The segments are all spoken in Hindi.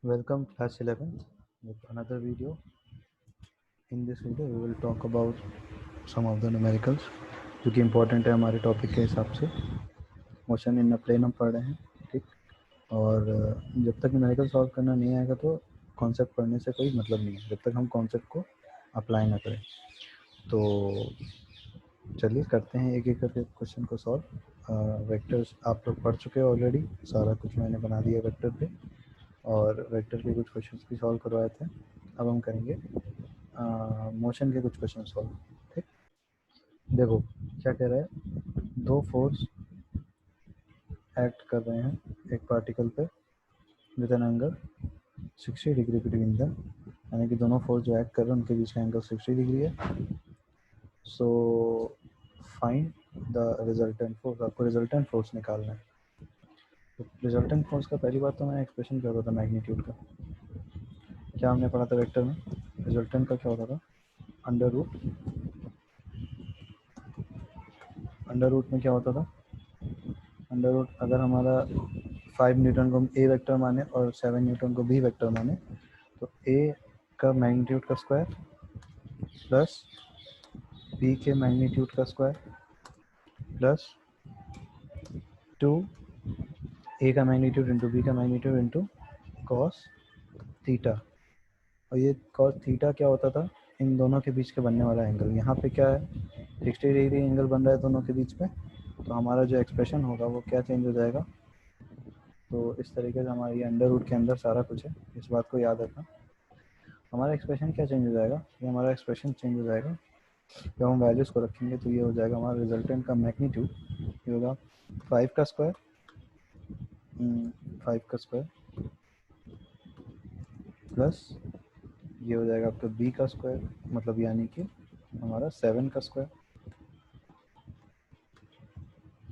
Welcome class 11th with another video. In this video we will talk about some of the numericals जो कि important है हमारे टॉपिक के हिसाब से. मोशन इन प्लेन हम पढ़ रहे हैं, ठीक. और जब तक न्यूमेरिकल सॉल्व करना नहीं आएगा तो कॉन्सेप्ट पढ़ने से कोई मतलब नहीं है, जब तक हम कॉन्सेप्ट को अप्लाई ना करें. तो चलिए करते हैं एक एक करके क्वेश्चन को सॉल्व. वेक्टर्स आप लोग पढ़ चुके हो ऑलरेडी, सारा कुछ मैंने बना दिया वेक्टर पे, और वेक्टर के कुछ क्वेश्चंस भी सॉल्व करवाए थे. अब हम करेंगे मोशन के कुछ क्वेश्चन सॉल्व. ठीक, देखो क्या कह रहा है. दो फोर्स एक्ट कर रहे हैं एक पार्टिकल पे with an angle 60 degree between them, यानी कि दोनों फोर्स जो एक्ट कर रहे हैं उनके बीच का एंगल 60 डिग्री है. So find the resultant force. आपको रिजल्टेंट फोर्स निकालना है. तो रिजल्टेंट फोर्स का पहली बात तो मैंने एक्सप्रेशन क्या होता था मैग्नीट्यूड का. क्या हमने पढ़ा था वेक्टर में, रिजल्टेंट का क्या होता था, अंडर रूट में क्या होता था, अंडर रूट. अगर हमारा 5 न्यूटन को हम ए वेक्टर माने और 7 न्यूटन को बी वेक्टर माने तो ए का मैग्नीट्यूड का स्क्वायर प्लस बी के मैग्नीट्यूड का स्क्वायर प्लस 2 ए का मैग्नीट्यूड इंटू बी का मैग्नीट्यूड इंटू कॉस थीटा. और ये कॉस थीटा क्या होता था, इन दोनों के बीच के बनने वाला एंगल. यहाँ पे क्या है, 60 डिग्री एंगल बन रहा है दोनों के बीच में. तो हमारा जो एक्सप्रेशन होगा वो क्या चेंज हो जाएगा. तो इस तरीके से हमारे ये अंडर रूट के अंदर सारा कुछ है, इस बात को याद रखना. हमारा एक्सप्रेशन क्या चेंज हो जाएगा, ये हमारा एक्सप्रेशन चेंज हो जाएगा जब हम वैल्यूज़ को रखेंगे. तो ये हो जाएगा हमारा रिजल्टेंट का मैग्नीट्यूड, ये होगा 5 का स्क्वायर 5 का स्क्वायर प्लस ये हो जाएगा आपका बी का स्क्वायर, मतलब यानी कि हमारा 7 का स्क्वायर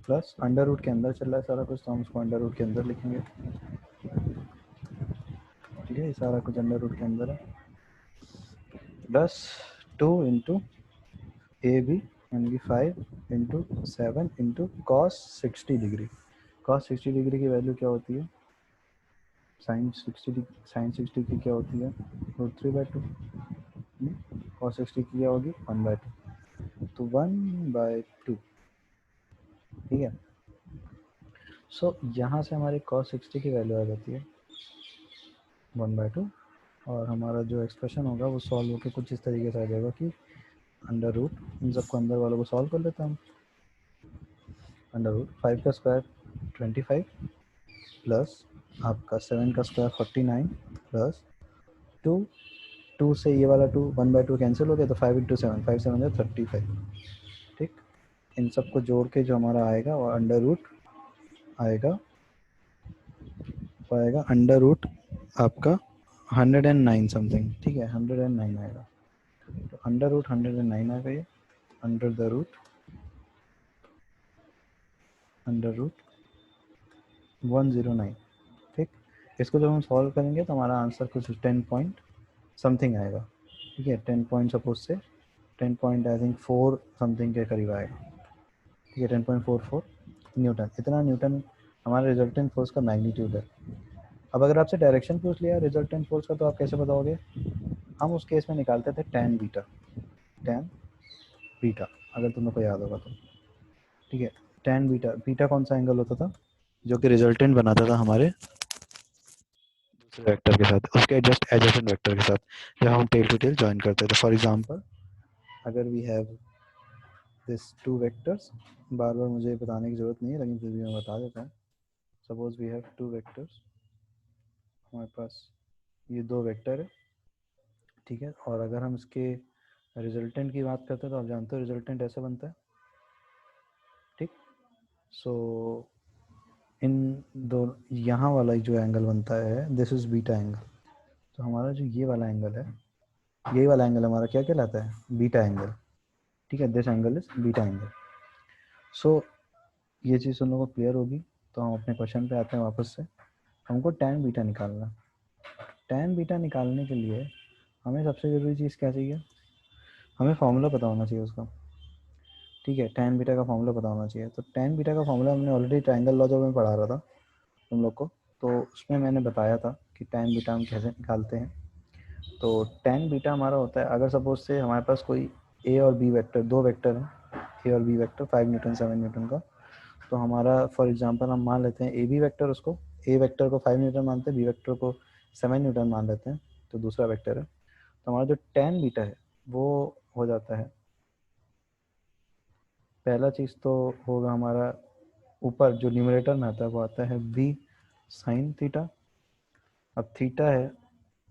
प्लस अंडर रूट के अंदर चल रहा है सारा कुछ, तो हम उसको अंडर रूट के अंदर लिखेंगे. ठीक है, ये सारा कुछ अंडर रूट के अंदर है. प्लस 2 इंटू ए बी यानी कि 5 into 7 into cos 60 degree. Cos 60 degree की वैल्यू क्या होती है, साइन 60 की क्या होती है, √3/2. कॉस 60 की क्या होगी, 1/2. तो 1/2. ठीक है. सो यहाँ से हमारी कॉस 60 की वैल्यू आ जाती है 1/2. और हमारा जो एक्सप्रेशन होगा वो सॉल्व होकर कुछ इस तरीके से आ जाएगा कि अंडर रूट, इन सबको अंदर वालों को सॉल्व कर लेते हैं हम. अंडर रूट 5 का स्क्वायर 25 प्लस आपका 7 का स्क्वायर 49 प्लस 2 से ये वाला 2 1/2 कैंसिल हो गया, तो 5 इंटू 7 5 7 35. ठीक, इन सबको जोड़ के जो हमारा आएगा वो अंडर रूट आएगा, वो आएगा अंडर रूट आपका 109 समथिंग. ठीक है, 109 आएगा. तो अंडर रूट 109 आ गई, अंडर द रूट 109. ठीक, इसको जब हम सॉल्व करेंगे तो हमारा आंसर कुछ 10 पॉइंट समथिंग आएगा. ठीक है, 10 पॉइंट सपोज से 10 पॉइंट आई थिंक 4 समथिंग के करीब आएगा. ठीक है, 10.44 न्यूटन. इतना न्यूटन हमारा रिजल्टेंट फोर्स का मैग्नीट्यूड है. अब अगर आपसे डायरेक्शन पूछ लिया रिजल्टेंट फोर्स का तो आप कैसे बताओगे, हम उस केस में निकालते थे tan बीटा, अगर तुम्हें को याद होगा तो. ठीक है, tan बीटा कौन सा एंगल होता था जो कि रिजल्टेंट बनाता था हमारे दूसरे वेक्टर के साथ, उसके जस्ट एडजेसेंट वेक्टर के साथ जब हम टेल टू टेल ज्वाइन करते थे. फॉर एग्जांपल अगर वी हैव दिस 2 वेक्टर्स, बार बार मुझे बताने की ज़रूरत नहीं है लेकिन फिर भी मैं बता देता हूँ. सपोज वी हैव 2 वेक्टर्स, हमारे पास ये 2 वेक्टर है. ठीक है, और अगर हम इसके रिजल्टेंट की बात करते हैं तो आप जानते हो रिजल्टेंट ऐसे बनता है. ठीक, सो इन दो यहाँ वाला जो एंगल बनता है दिस इज बीटा एंगल. तो हमारा जो ये वाला एंगल है, यही वाला एंगल हमारा क्या कहलाता है, बीटा एंगल. ठीक है, this angle is beta angle. So ये चीज़ उन लोगों को क्लियर होगी. तो हम अपने क्वेश्चन पे आते हैं वापस से. हमको टैन बीटा निकालना. टैन बीटा निकालने के लिए हमें सबसे ज़रूरी चीज़ क्या चाहिए, हमें फार्मूला पता होना चाहिए उसका. ठीक है, टैन बीटा का फार्मूला पता होना चाहिए. तो टैन बीटा का फार्मूला हमने ऑलरेडी ट्रायंगल लॉ जब में पढ़ा रहा था तुम लोग को, तो उसमें मैंने बताया था कि tan बीटा हम कैसे निकालते हैं। तो tan बीटा हमारा होता है, अगर सपोज से हमारे पास कोई a और b वेक्टर, दो वेक्टर हैं, a और b वेक्टर 5 न्यूटन 7 न्यूटन का, तो हमारा फॉर एग्जांपल हम मान लेते हैं ए बी वेक्टर, उसको ए वेक्टर को 5 न्यूटन मानते हैं, बी वेक्टर को 7 न्यूटन मान लेते हैं, तो दूसरा वेक्टर है। तो हमारा जो tan बीटा है वो हो जाता है, पहला चीज़ तो होगा हमारा ऊपर जो न्यूमरेटर में आता है वो आता है v साइन थीटा। अब थीटा है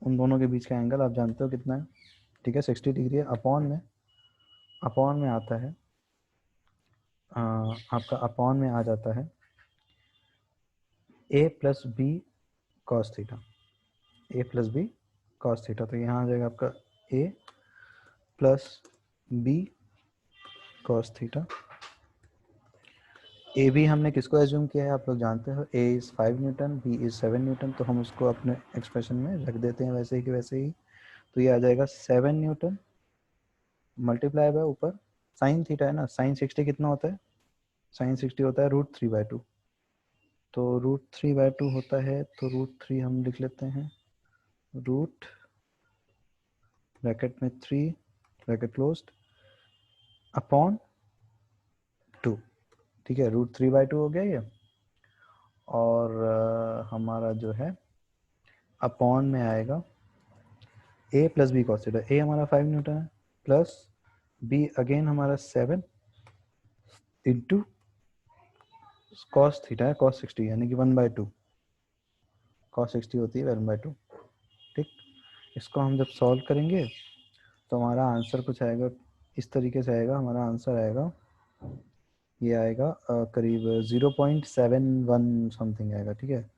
उन दोनों के बीच का एंगल, आप जानते हो कितना है, ठीक है 60 डिग्री है। अपॉन में आता है आपका अपॉन में आ जाता है a plus B cos theta, a plus B cos theta. तो यहाँ आ जाएगा आपका a plus B cos theta. A B हमने किसको एज्यूम किया है, आप लोग जानते हो, a is 5 Newton, b is 7 Newton, तो हम उसको अपने एक्सप्रेशन में रख देते हैं वैसे ही कि वैसे ही। तो ये आ जाएगा 7 न्यूटन मल्टीप्लाई बाय ऊपर साइन थीटा है ना, साइन 60 कितना होता है, साइन 60 होता है √3/2। तो √3/2 होता है, तो √3 हम लिख लेते हैं, रूट ब्रैकेट में 3 ब्रैकेट क्लोज्ड अपॉन 2, ठीक है, √3/2 हो गया ये। और हमारा जो है अपॉन में आएगा a plus B cos theta, a हमारा 5 न्यूटन है प्लस b अगेन हमारा 7 इंटू कॉस थीटा है, कॉस 60 यानी कि 1/2, कॉस 60 होती है 1/2, ठीक। इसको हम जब सॉल्व करेंगे तो हमारा आंसर कुछ आएगा इस तरीके से आएगा, हमारा आंसर आएगा, ये आएगा करीब 0.71 समथिंग आएगा, ठीक है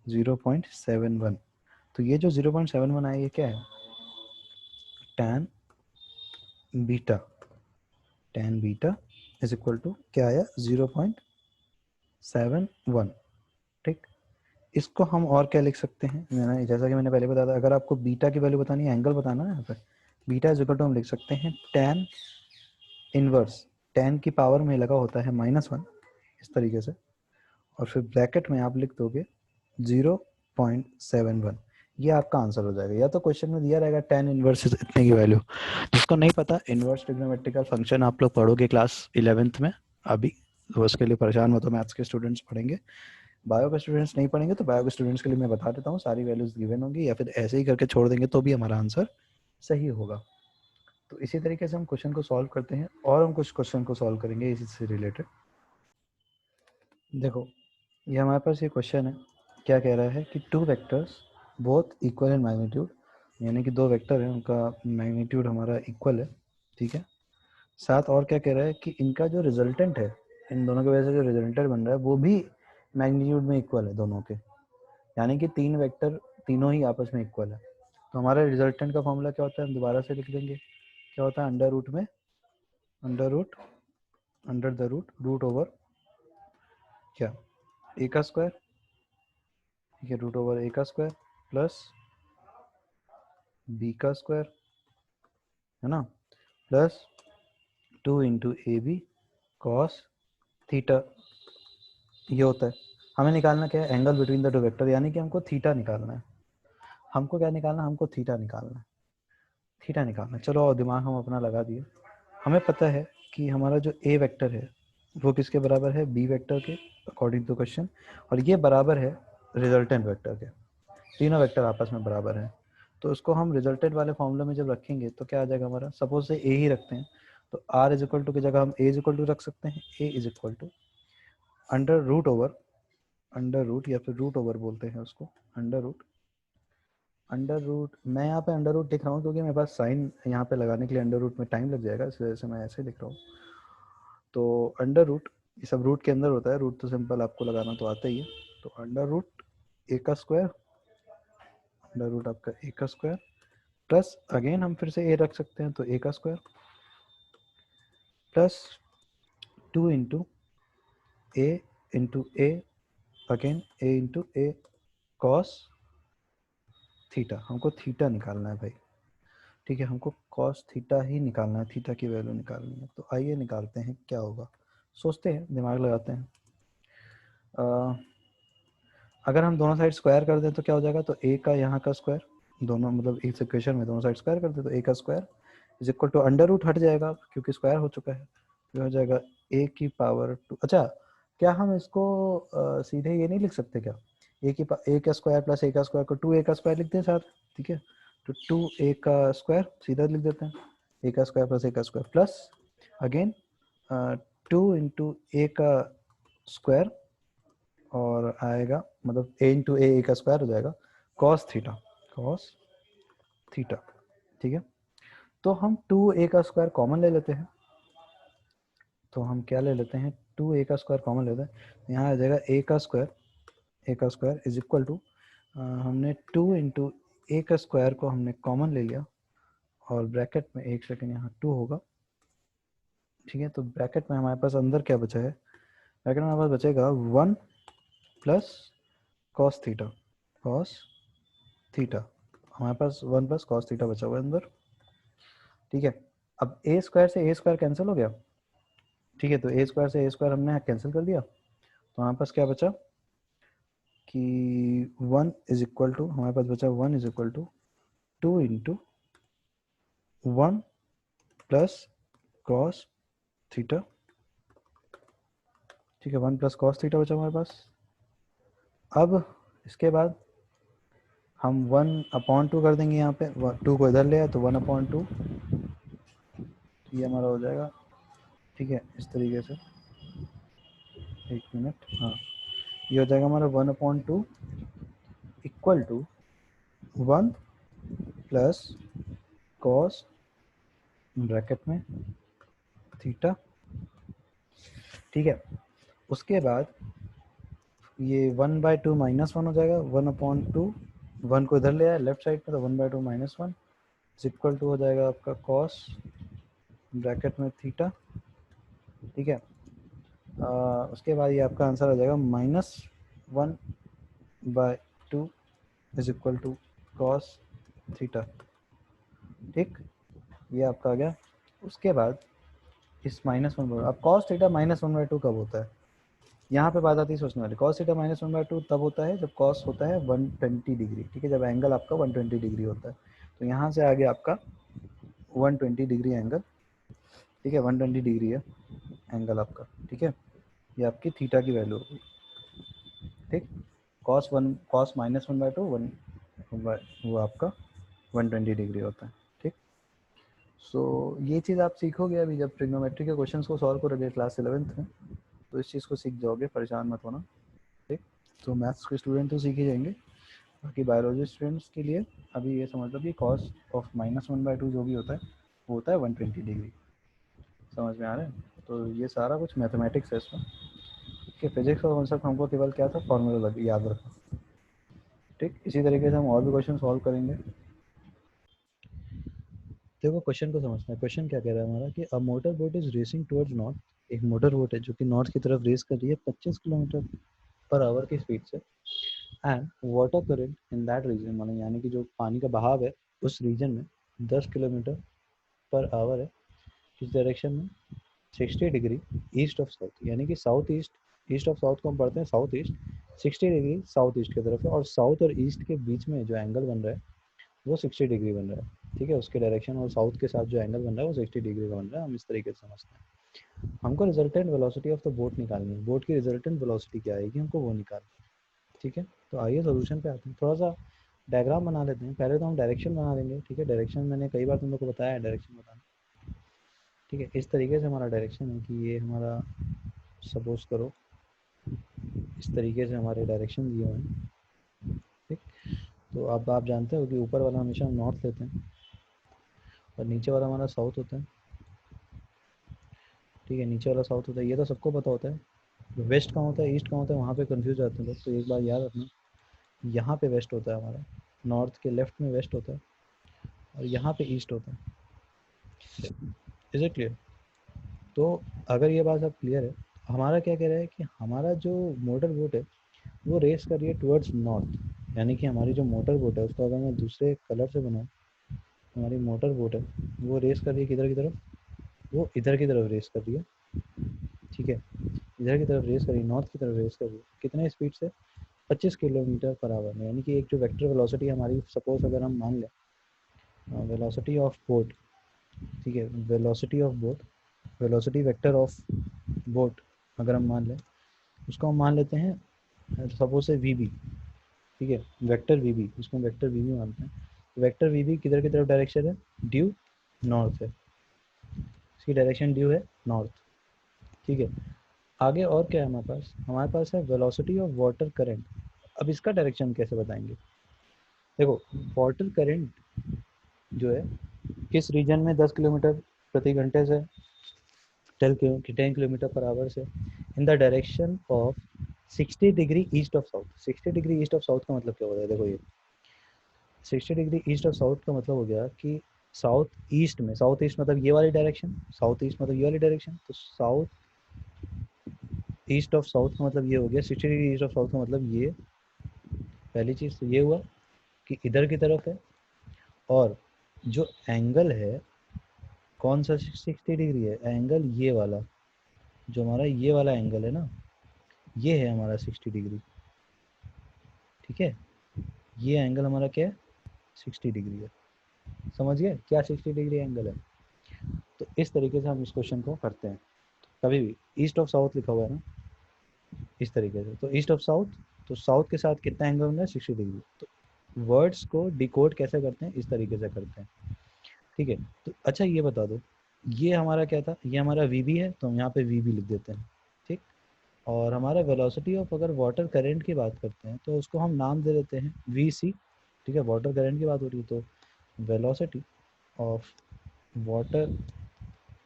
0.71। तो ये जो 0.71 आया ये क्या है, tan beta, tan beta is equal to क्या आया 0.71, ठीक। इसको हम और क्या लिख सकते हैं, मैंने जैसा कि मैंने पहले बताया था, अगर आपको बीटा की वैल्यू बतानी है, एंगल बताना है यहाँ पर, बीटा इज इक्वल टू हम लिख सकते हैं tan इनवर्स, tan की पावर में लगा होता है -1 इस तरीके से, और फिर ब्रैकेट में आप लिख दोगे 0.71, ये आपका आंसर हो जाएगा। या तो क्वेश्चन में दिया रहेगा tan इनवर्स इतने की वैल्यू, जिसको नहीं पता इनवर्स ट्रिग्नोमेट्रिकल फंक्शन आप लोग पढ़ोगे क्लास 11th में, अभी तो उसके लिए परेशान मत हो, मैथ्स के स्टूडेंट्स पढ़ेंगे, बायो के स्टूडेंट्स नहीं पढ़ेंगे, तो बायो के स्टूडेंट्स के लिए मैं बता देता हूँ, सारी वैल्यूज गिवन होंगी, या फिर ऐसे ही करके छोड़ देंगे तो भी हमारा आंसर सही होगा। तो इसी तरीके से हम क्वेश्चन को सॉल्व करते हैं, और हम कुछ क्वेश्चन को सॉल्व करेंगे इसी से रिलेटेड। देखो ये हमारे पास ये क्वेश्चन है, क्या कह रहा है कि two vectors both equal in magnitude, यानी कि दो वेक्टर हैं उनका मैग्नीट्यूड हमारा इक्वल है, ठीक है। साथ और क्या कह रहा है कि इनका जो रिजल्टेंट है, इन दोनों की वजह से जो रिजल्टेंट बन रहा है वो भी मैग्नीट्यूड में इक्वल है दोनों के, यानी कि तीन वेक्टर तीनों ही आपस में इक्वल है। तो हमारा रिजल्टेंट का फॉर्मूला क्या होता है, हम दोबारा से लिख देंगे, क्या होता है, अंडर रूट में under the root root over क्या, ए का स्क्वायर, ठीक है, रूट ओवर ए का स्क्वायर प्लस बी का स्क्वायर, है ना, plus 2 into A B cos theta, ये होता है। हमें निकालना क्या है, angle between the two vector, यानी कि हमको थीटा निकालना है, हमको क्या निकालना है, हमको थीटा निकालना है, थीटा निकालना है। चलो और दिमाग हम अपना लगा दिए, हमें पता है कि हमारा जो ए वेक्टर है वो किसके बराबर है, बी वेक्टर के अकॉर्डिंग टू क्वेश्चन, और ये बराबर है रिजल्टेंट वेक्टर के, तीनों वेक्टर आपस में बराबर हैं। तो उसको हम रिजल्टेंट वाले फॉर्मूले में जब रखेंगे तो क्या आ जाएगा हमारा, सपोज से ए ही रखते हैं, तो आर इज इक्वल टू की जगह हम ए इज इक्वल टू रख सकते हैं, A is equal to under root या फिर रूट ओवर बोलते हैं उसको, अंडर रूट मैं यहाँ पे अंडर रूट लिख रहा हूँ क्योंकि मेरे पास साइन यहाँ पे लगाने के लिए अंडर रूट में टाइम लग जाएगा, इस वजह से मैं ऐसे लिख रहा हूँ। तो अंडर रूट, ये सब रूट के अंदर होता है, रूट तो सिंपल आपको लगाना तो आता ही है, तो अंडर रूट ए का स्क्वायर, अंडर रूट आपका ए का स्क्वायर प्लस अगेन हम फिर से ए रख सकते हैं, तो ए का स्क्वायर प्लस 2 इंटू ए अगेन ए इंटू ए कॉस थीटा, हमको थीटा निकालना है भाई, ठीक है, हमको कॉस थीटा ही निकालना है, थीटा की वैल्यू निकालनी है। तो आइए निकालते हैं क्या होगा, सोचते हैं, दिमाग लगाते हैं। अगर हम दोनों साइड स्क्वायर कर दें तो क्या हो जाएगा, तो a का यहाँ का स्क्वायर, दोनों मतलब इस इक्वेशन में दोनों साइड स्क्वायर कर दे तो a का square is equal to under root हट जाएगा क्योंकि स्क्वायर हो चुका है, तो हो जाएगा a की पावर 2। अच्छा, क्या हम इसको सीधे ये नहीं लिख सकते क्या, a का स्क्वायर प्लस a का स्क्वायर को 2a का स्क्वायर लिखते हैं साथ, ठीक है, तो 2a का स्क्वायर सीधा लिख देते हैं, a का स्क्वायर प्लस a का स्क्वायर प्लस अगेन 2 इंटू ए का स्क्वायर और आएगा मतलब a इंटू ए का स्क्वायर हो जाएगा cos थीटा, cos थीटा, ठीक है। तो हम 2a का स्क्वायर कॉमन ले लेते हैं, तो हम क्या ले लेते हैं, 2a का स्क्वायर कॉमन लेते हैं, तो यहाँ आ जाएगा a का स्क्वायर इज इक्वल टू, हमने 2 इंटू ए का स्क्वायर को हमने कॉमन ले लिया और ब्रैकेट में एक सेकेंड यहाँ 2 होगा, ठीक है। तो ब्रैकेट में हमारे पास अंदर क्या बचा है, ब्रैकेट में हमारे पास बचेगा 1 plus cos theta, cos theta, हमारे पास 1 प्लस कॉस थीटा बचा हुआ है अंदर, ठीक है। अब ए स्क्वायर से ए स्क्वायर कैंसिल हो गया, ठीक है, तो ए स्क्वायर से ए स्क्वायर हमने कैंसिल कर दिया, तो हमारे पास क्या बचा कि 1 इज इक्वल टू, हमारे पास बचा 1 is equal to 2 into 1 plus cos theta, ठीक है, 1 प्लस कॉस थीटा बचा हमारे पास। अब इसके बाद हम 1/2 कर देंगे यहाँ पे, 2 को इधर ले आए तो 1/2, ये हमारा हो जाएगा, ठीक है, इस तरीके से, एक मिनट, हाँ, ये हो जाएगा हमारा 1/2 equal to 1 plus cos bracket में थीटा, ठीक है। उसके बाद ये 1/2 -1 हो जाएगा, 1/2, 1 को इधर ले आए लेफ्ट साइड में, तो 1/2 -1 इज इक्वल टू हो जाएगा आपका कॉस ब्रैकेट में थीटा, ठीक है। उसके बाद ये आपका आंसर आ जाएगा -1/2 is equal to cos theta, ठीक, ये आपका आ गया। उसके बाद इस -1/, अब कॉस थीटा -1/2 कब होता है, यहाँ पे बात आती है सोचने वाली, कॉस थीटा -1/2 तब होता है जब कॉस होता है 120 डिग्री, ठीक है, जब एंगल आपका 120 डिग्री होता है, तो यहाँ से आगे आपका 120 डिग्री एंगल, ठीक है, 120 डिग्री है एंगल आपका, ठीक है, ये आपकी थीटा की वैल्यू होगी, ठीक, कॉस -1/2 वो आपका 120 डिग्री होता है, ठीक। सो ये चीज़ आप सीखोगे अभी जब ट्रिग्नोमेट्री के क्वेश्चंस को सॉल्व करोगे क्लास 11th में, तो इस चीज़ को सीख जाओगे, परेशान मत होना, ठीक। तो मैथ्स के स्टूडेंट तो सीख ही जाएंगे, बाकी बायोलॉजी स्टूडेंट्स के लिए अभी ये समझ लो कि कॉस ऑफ -1/2 जो भी होता है वो होता है 120 डिग्री, समझ में आ रहा है। तो ये सारा कुछ मैथमेटिक्स है इसमें, कि फिजिक्स और कॉन्सेप्ट हमको केवल क्या था, फॉर्मूला याद रखना, ठीक। इसी तरीके से हम और भी क्वेश्चन सॉल्व करेंगे। देखो क्वेश्चन को समझना है, क्वेश्चन क्या कह रहा है हमारा कि a motor boat is racing towards north, एक मोटर बोट है जो कि नॉर्थ की तरफ रेस कर रही है 25 किलोमीटर पर आवर की स्पीड से, and water current in that region, माने यानी कि जो पानी का बहाव है उस रीजन में 10 किलोमीटर पर आवर है, किस डायरेक्शन में, 60 डिग्री ईस्ट ऑफ साउथ, यानी कि south east, east of south को हम पढ़ते हैं south east, 60 degree south east की तरफ है, और साउथ और ईस्ट के बीच में जो एंगल बन रहा है वो 60 डिग्री बन रहा है, ठीक है, उसके डायरेक्शन और साउथ के साथ जो एंगल बन रहा है वो 60 डिग्री का बन रहा है, हम इस तरीके से समझते हैं। हमको resultant velocity of the boat निकालनी है, बोट की रिजल्टेंट वेलोसिटी क्या आएगी हमको वो निकालनी है, ठीक है। तो आइए सोल्यूशन पे आते हैं, थोड़ा सा डायग्राम बना लेते हैं, पहले तो हम डायरेक्शन बना लेंगे, ठीक है, डायरेक्शन मैंने कई बार तुम लोग को बताया है डायरेक्शन बताना, ठीक है। इस तरीके से हमारा डायरेक्शन है कि ये हमारा, सपोज करो इस तरीके से हमारे डायरेक्शन दिए हुए हैं, ठीक। तो अब आप जानते हो कि ऊपर वाला हमेशा हम नॉर्थ लेते हैं और नीचे वाला हमारा साउथ होता है, ठीक है, नीचे वाला साउथ होता है, ये तो सबको पता होता है। वेस्ट कहाँ होता है ईस्ट कहाँ होता है वहाँ पे कंफ्यूज जाते हैं लोग, तो एक बार याद रखना, यहाँ पे वेस्ट होता है हमारा, नॉर्थ के लेफ्ट में वेस्ट होता है और यहाँ पे ईस्ट होता है, इज इट क्लियर। तो अगर ये बात अब क्लियर है, हमारा क्या कह रहा है कि हमारा जो मोटर बोट है वो रेस कर रही है टुवर्ड्स नॉर्थ, यानी कि हमारी जो मोटर बोट है उसको अगर मैं दूसरे कलर से बनाऊँ, हमारी मोटर बोट है वो रेस कर रही है किधर की तरफ, वो इधर की तरफ रेस कर रही है, ठीक है, इधर की तरफ रेस कर रही है, नॉर्थ की तरफ रेस कर रही है, कितने स्पीड से, 25 किलोमीटर पर आवर में, यानी कि एक जो वेक्टर वेलोसिटी हमारी, सपोज अगर हम मान लें वेलोसिटी ऑफ बोट, ठीक है, velocity of boat, velocity vector of boat अगर हम मान लें, उसको हम मान लेते हैं सपोज से वी बी, ठीक है, वेक्टर वी बी, उसको वेक्टर वी बी मानते हैं। वेक्टर वी बी किधर की तरफ डायरेक्शन है, ड्यू नॉर्थ है, इसकी डायरेक्शन ड्यू है नॉर्थ, ठीक है। आगे और क्या है हमारे पास है वेलोसिटी ऑफ वाटर करंट। अब इसका डायरेक्शन कैसे बताएंगे, देखो वाटर करंट जो है किस रीजन में 10 किलोमीटर प्रति घंटे से 10 किलोमीटर पर आवर से in the direction of 60 degree east of south. 60 degree east of south का मतलब क्या हो रहा है, देखो ये 60 डिग्री ईस्ट ऑफ साउथ का मतलब हो गया कि साउथ ईस्ट में, साउथ ईस्ट मतलब ये वाली डायरेक्शन, साउथ ईस्ट मतलब ये वाली डायरेक्शन, तो साउथ ईस्ट ऑफ साउथ का मतलब ये हो गया, 60 डिग्री ईस्ट ऑफ साउथ का मतलब ये, पहली चीज़ तो ये हुआ कि इधर की तरफ है, और जो एंगल है कौन सा 60 डिग्री है, एंगल ये वाला, जो हमारा ये वाला एंगल है ना, ये है हमारा 60 डिग्री, ठीक है, ये एंगल हमारा क्या है 60 डिग्री है, समझ गए क्या 60 डिग्री एंगल है। तो इस तरीके से हम इस क्वेश्चन को करते हैं, कभी भी ईस्ट ऑफ साउथ लिखा हुआ है ना, इस तरीके से, तो ईस्ट ऑफ साउथ, तो साउथ के साथ कितना एंगल होना है 60 डिग्री, तो वर्ड्स को डिकोड कैसे करते हैं, इस तरीके से करते हैं, ठीक है। तो अच्छा ये बता दो, ये हमारा क्या था, ये हमारा वी बी है, तो हम यहाँ पे वी बी लिख देते हैं, ठीक। और हमारा वेलोसिटी ऑफ अगर वाटर करंट की बात करते हैं तो उसको हम नाम दे देते हैं वी सी, ठीक है, वाटर करंट की बात हो रही है तो वेलोसिटी ऑफ वाटर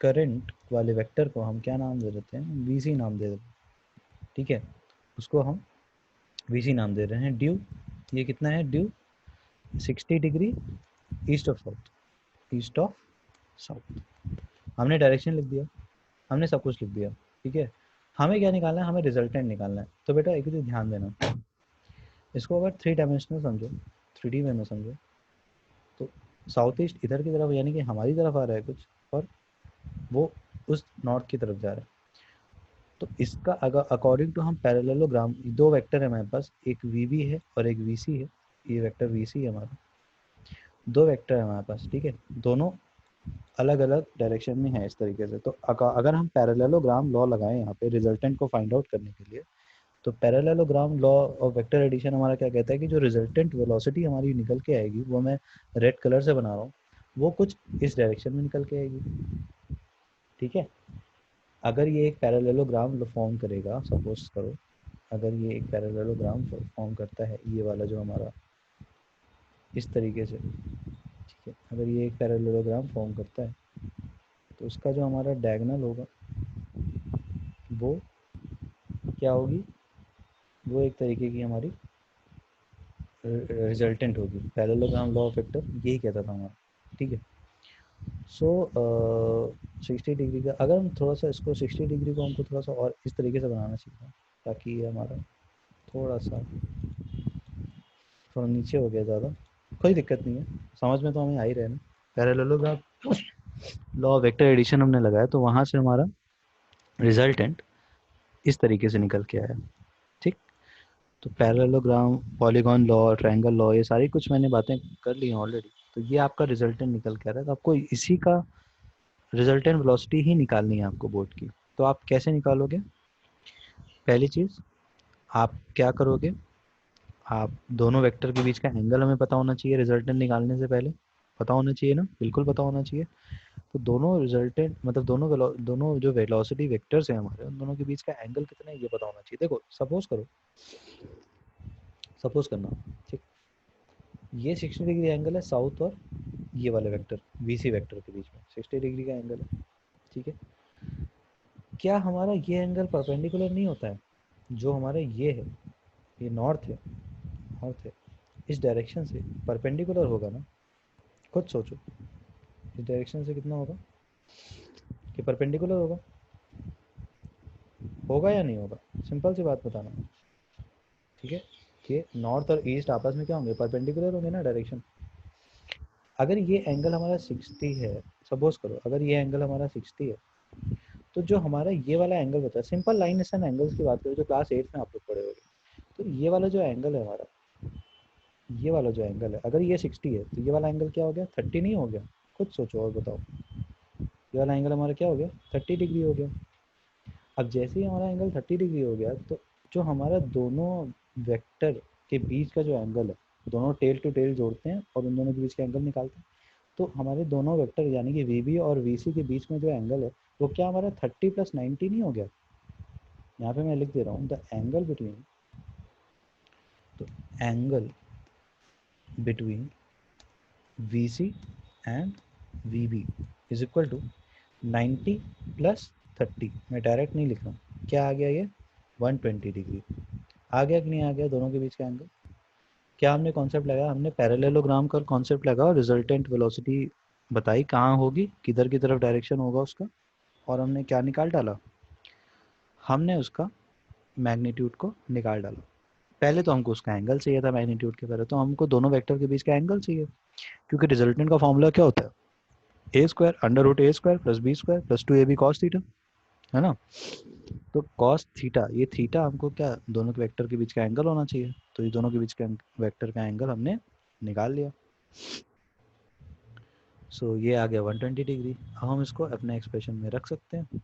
करंट वाले वेक्टर को हम क्या नाम दे देते हैं, वी सी नाम दे देते हैं, ठीक है, उसको हम वी सी नाम दे रहे हैं। ड्यू, ये कितना है due 60 degree east of south, east of south, हमने डायरेक्शन लिख दिया, हमने सब कुछ लिख दिया, ठीक है। हमें क्या निकालना है, हमें रिजल्टेंट निकालना है। तो बेटा एक चीज़ ध्यान देना, इसको अगर 3 डायमेंशनल समझो, 3D में समझो, तो साउथ ईस्ट इधर की तरफ यानी कि हमारी तरफ आ रहा है कुछ, और वो उस नॉर्थ की तरफ जा रहा है। तो इसका अगर अकॉर्डिंग टू हम पैरेललोग्राम, दो वेक्टर है हमारे पास, एक वी बी है और एक वी सी है, ये वेक्टर वी सी है हमारा, दो वेक्टर है हमारे पास, ठीक है, दोनों अलग अलग डायरेक्शन में है इस तरीके से। तो अगर हम पैरेललोग्राम लॉ लगाएं यहाँ पे रिजल्टेंट को फाइंड आउट करने के लिए, तो parallelogram law of vector addition हमारा क्या कहता है कि जो रिजल्टेंट वेलोसिटी हमारी निकल के आएगी, वो मैं रेड कलर से बना रहा हूँ, वो कुछ इस डायरेक्शन में निकल के आएगी, ठीक है। अगर ये एक पैरेललोग्राम फॉर्म करेगा, सपोज करो अगर ये एक पैरेललोग्राम फॉर्म करता है, ये वाला जो हमारा इस तरीके से, ठीक है, अगर ये एक पैरेललोग्राम फॉर्म करता है तो उसका जो हमारा डायगोनल होगा वो क्या होगी, वो एक तरीके की हमारी रिजल्टेंट होगी। पैरेललोग्राम लॉ ऑफ वेक्टर यही कहता था हमारा, ठीक है। सो 60 डिग्री का, अगर हम थोड़ा सा इसको 60 डिग्री को हमको थोड़ा सा और इस तरीके से बनाना सीखा, ताकि ये हमारा थोड़ा सा थोड़ा नीचे हो गया ज़्यादा, कोई दिक्कत नहीं है, समझ में तो हमें आ ही रहे ना। Parallelogram law of vector addition हमने लगाया, तो वहाँ से हमारा रिजल्टेंट इस तरीके से निकल के आया, ठीक। तो parallelogram, polygon law, triangle law, ये सारी कुछ मैंने बातें कर ली हैं ऑलरेडी। तो ये आपका रिजल्टेंट निकल के आ रहा है, तो आपको इसी का रिजल्टेंट वेलोसिटी ही निकालनी है आपको बोर्ड की। तो आप कैसे निकालोगे, पहली चीज़ आप क्या करोगे, आप दोनों वेक्टर के बीच का एंगल हमें पता होना चाहिए रिजल्टेंट निकालने से पहले, पता होना चाहिए ना, बिल्कुल पता होना चाहिए। तो दोनों रिजल्टेंट मतलब दोनों जो वेलोसिटी वेक्टर्स हैं हमारे, उन दोनों के बीच का एंगल कितना है ये पता होना चाहिए। देखो सपोज करो, सपोज करना, ठीक, ये 60 डिग्री एंगल है साउथ और ये वाले वेक्टर वी सी वेक्टर के बीच में 60 डिग्री का एंगल है, ठीक है। क्या हमारा ये एंगल परपेंडिकुलर नहीं होता है, जो हमारा ये है, ये नॉर्थ है, नॉर्थ है, इस डायरेक्शन से परपेंडिकुलर होगा ना, खुद सोचो, इस डायरेक्शन से कितना होगा, कि परपेंडिकुलर होगा, होगा या नहीं होगा, सिंपल सी बात बताना, ठीक है, कि नॉर्थ और ईस्ट आपस में क्या होंगे, परपेंडिकुलर होंगे ना डायरेक्शन। अगर ये एंगल हमारा 60 है, सपोज करो अगर ये एंगल हमारा 60 है, तो जो हमारा ये वाला एंगल होता है, सिंपल लाइन एंड एंगल्स की बात करें जो क्लास 8 में आप लोग पढ़े होंगे, तो ये वाला जो एंगल है हमारा, ये वाला जो एंगल है, अगर ये 60 है तो ये वाला एंगल क्या हो गया, 30 नहीं हो गया? खुद सोचो और बताओ। ये वाला एंगल हमारा क्या हो गया, 30 डिग्री हो गया। अब जैसे ही हमारा एंगल 30 डिग्री हो गया, तो जो हमारा दोनों वेक्टर के बीच का जो एंगल है, दोनों टेल टू टेल जोड़ते हैं और उन दोनों के बीच का एंगल निकालते हैं, तो हमारे दोनों वेक्टर यानी कि वी बी और वी सी के बीच में जो एंगल है वो क्या हमारा 30 + 90 नहीं हो गया? यहाँ पे मैं लिख दे रहा हूँ, द एंगल बिटवीन, तो angle between V C and V B is equal to 90 + 30। मैं डायरेक्ट नहीं लिख रहा हूँ, क्या आ गया ये, 120 डिग्री आ गया कि नहीं आ गया दोनों के बीच का एंगल? क्या हमने कॉन्सेप्ट लगाया, हमने पैरेललोग्राम का कॉन्सेप्ट लगा और रिजल्टेंट वेलोसिटी बताई कहाँ होगी, किधर की तरफ डायरेक्शन होगा उसका, और हमने क्या निकाल डाला, हमने उसका मैग्नीट्यूड को निकाल डाला। पहले तो हमको उसका एंगल चाहिए था मैग्नीट्यूड के, पहले तो हमको दोनों वेक्टर के बीच का एंगल चाहिए, क्योंकि रिजल्टेंट का फॉर्मूला क्या होता है, a² + b² + 2ab cos theta, है ना? तो कॉस थीटा, ये थीटा हमको क्या, दोनों के वेक्टर के बीच का एंगल होना चाहिए, तो ये दोनों के बीच का वेक्टर का एंगल हमने निकाल लिया। सो ये आ गया 120 डिग्री। अब हम इसको अपने एक्सप्रेशन में रख सकते हैं,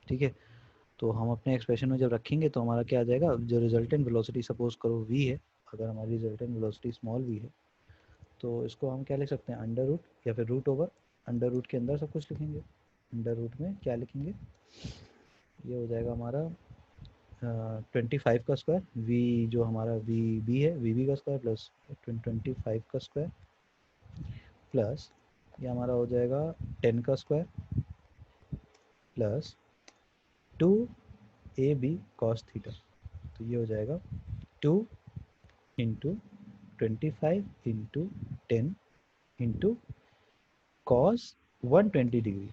ठीक है? तो हम अपने एक्सप्रेशन में जब रखेंगे तो हमारा क्या आ जाएगा, जो रिजल्टेंट वेलोसिटी सपोज करो v है, अगर हमारी रिजल्टेंट वेलोसिटी स्मॉल v है, तो इसको हम क्या लिख सकते हैं, अंडर रूट या फिर रूट ओवर, अंडर रूट के अंदर सब कुछ लिखेंगे, अंडर रूट में क्या लिखेंगे, ये हो जाएगा हमारा 25 का स्क्वायर, वी जो हमारा वी बी है, वी बी का स्क्वायर प्लस 25 का स्क्वायर प्लस ये हमारा हो जाएगा 10 का square plus 2ab cos theta, तो ये हो जाएगा 2 into 25 into 10 into cos 120 degree.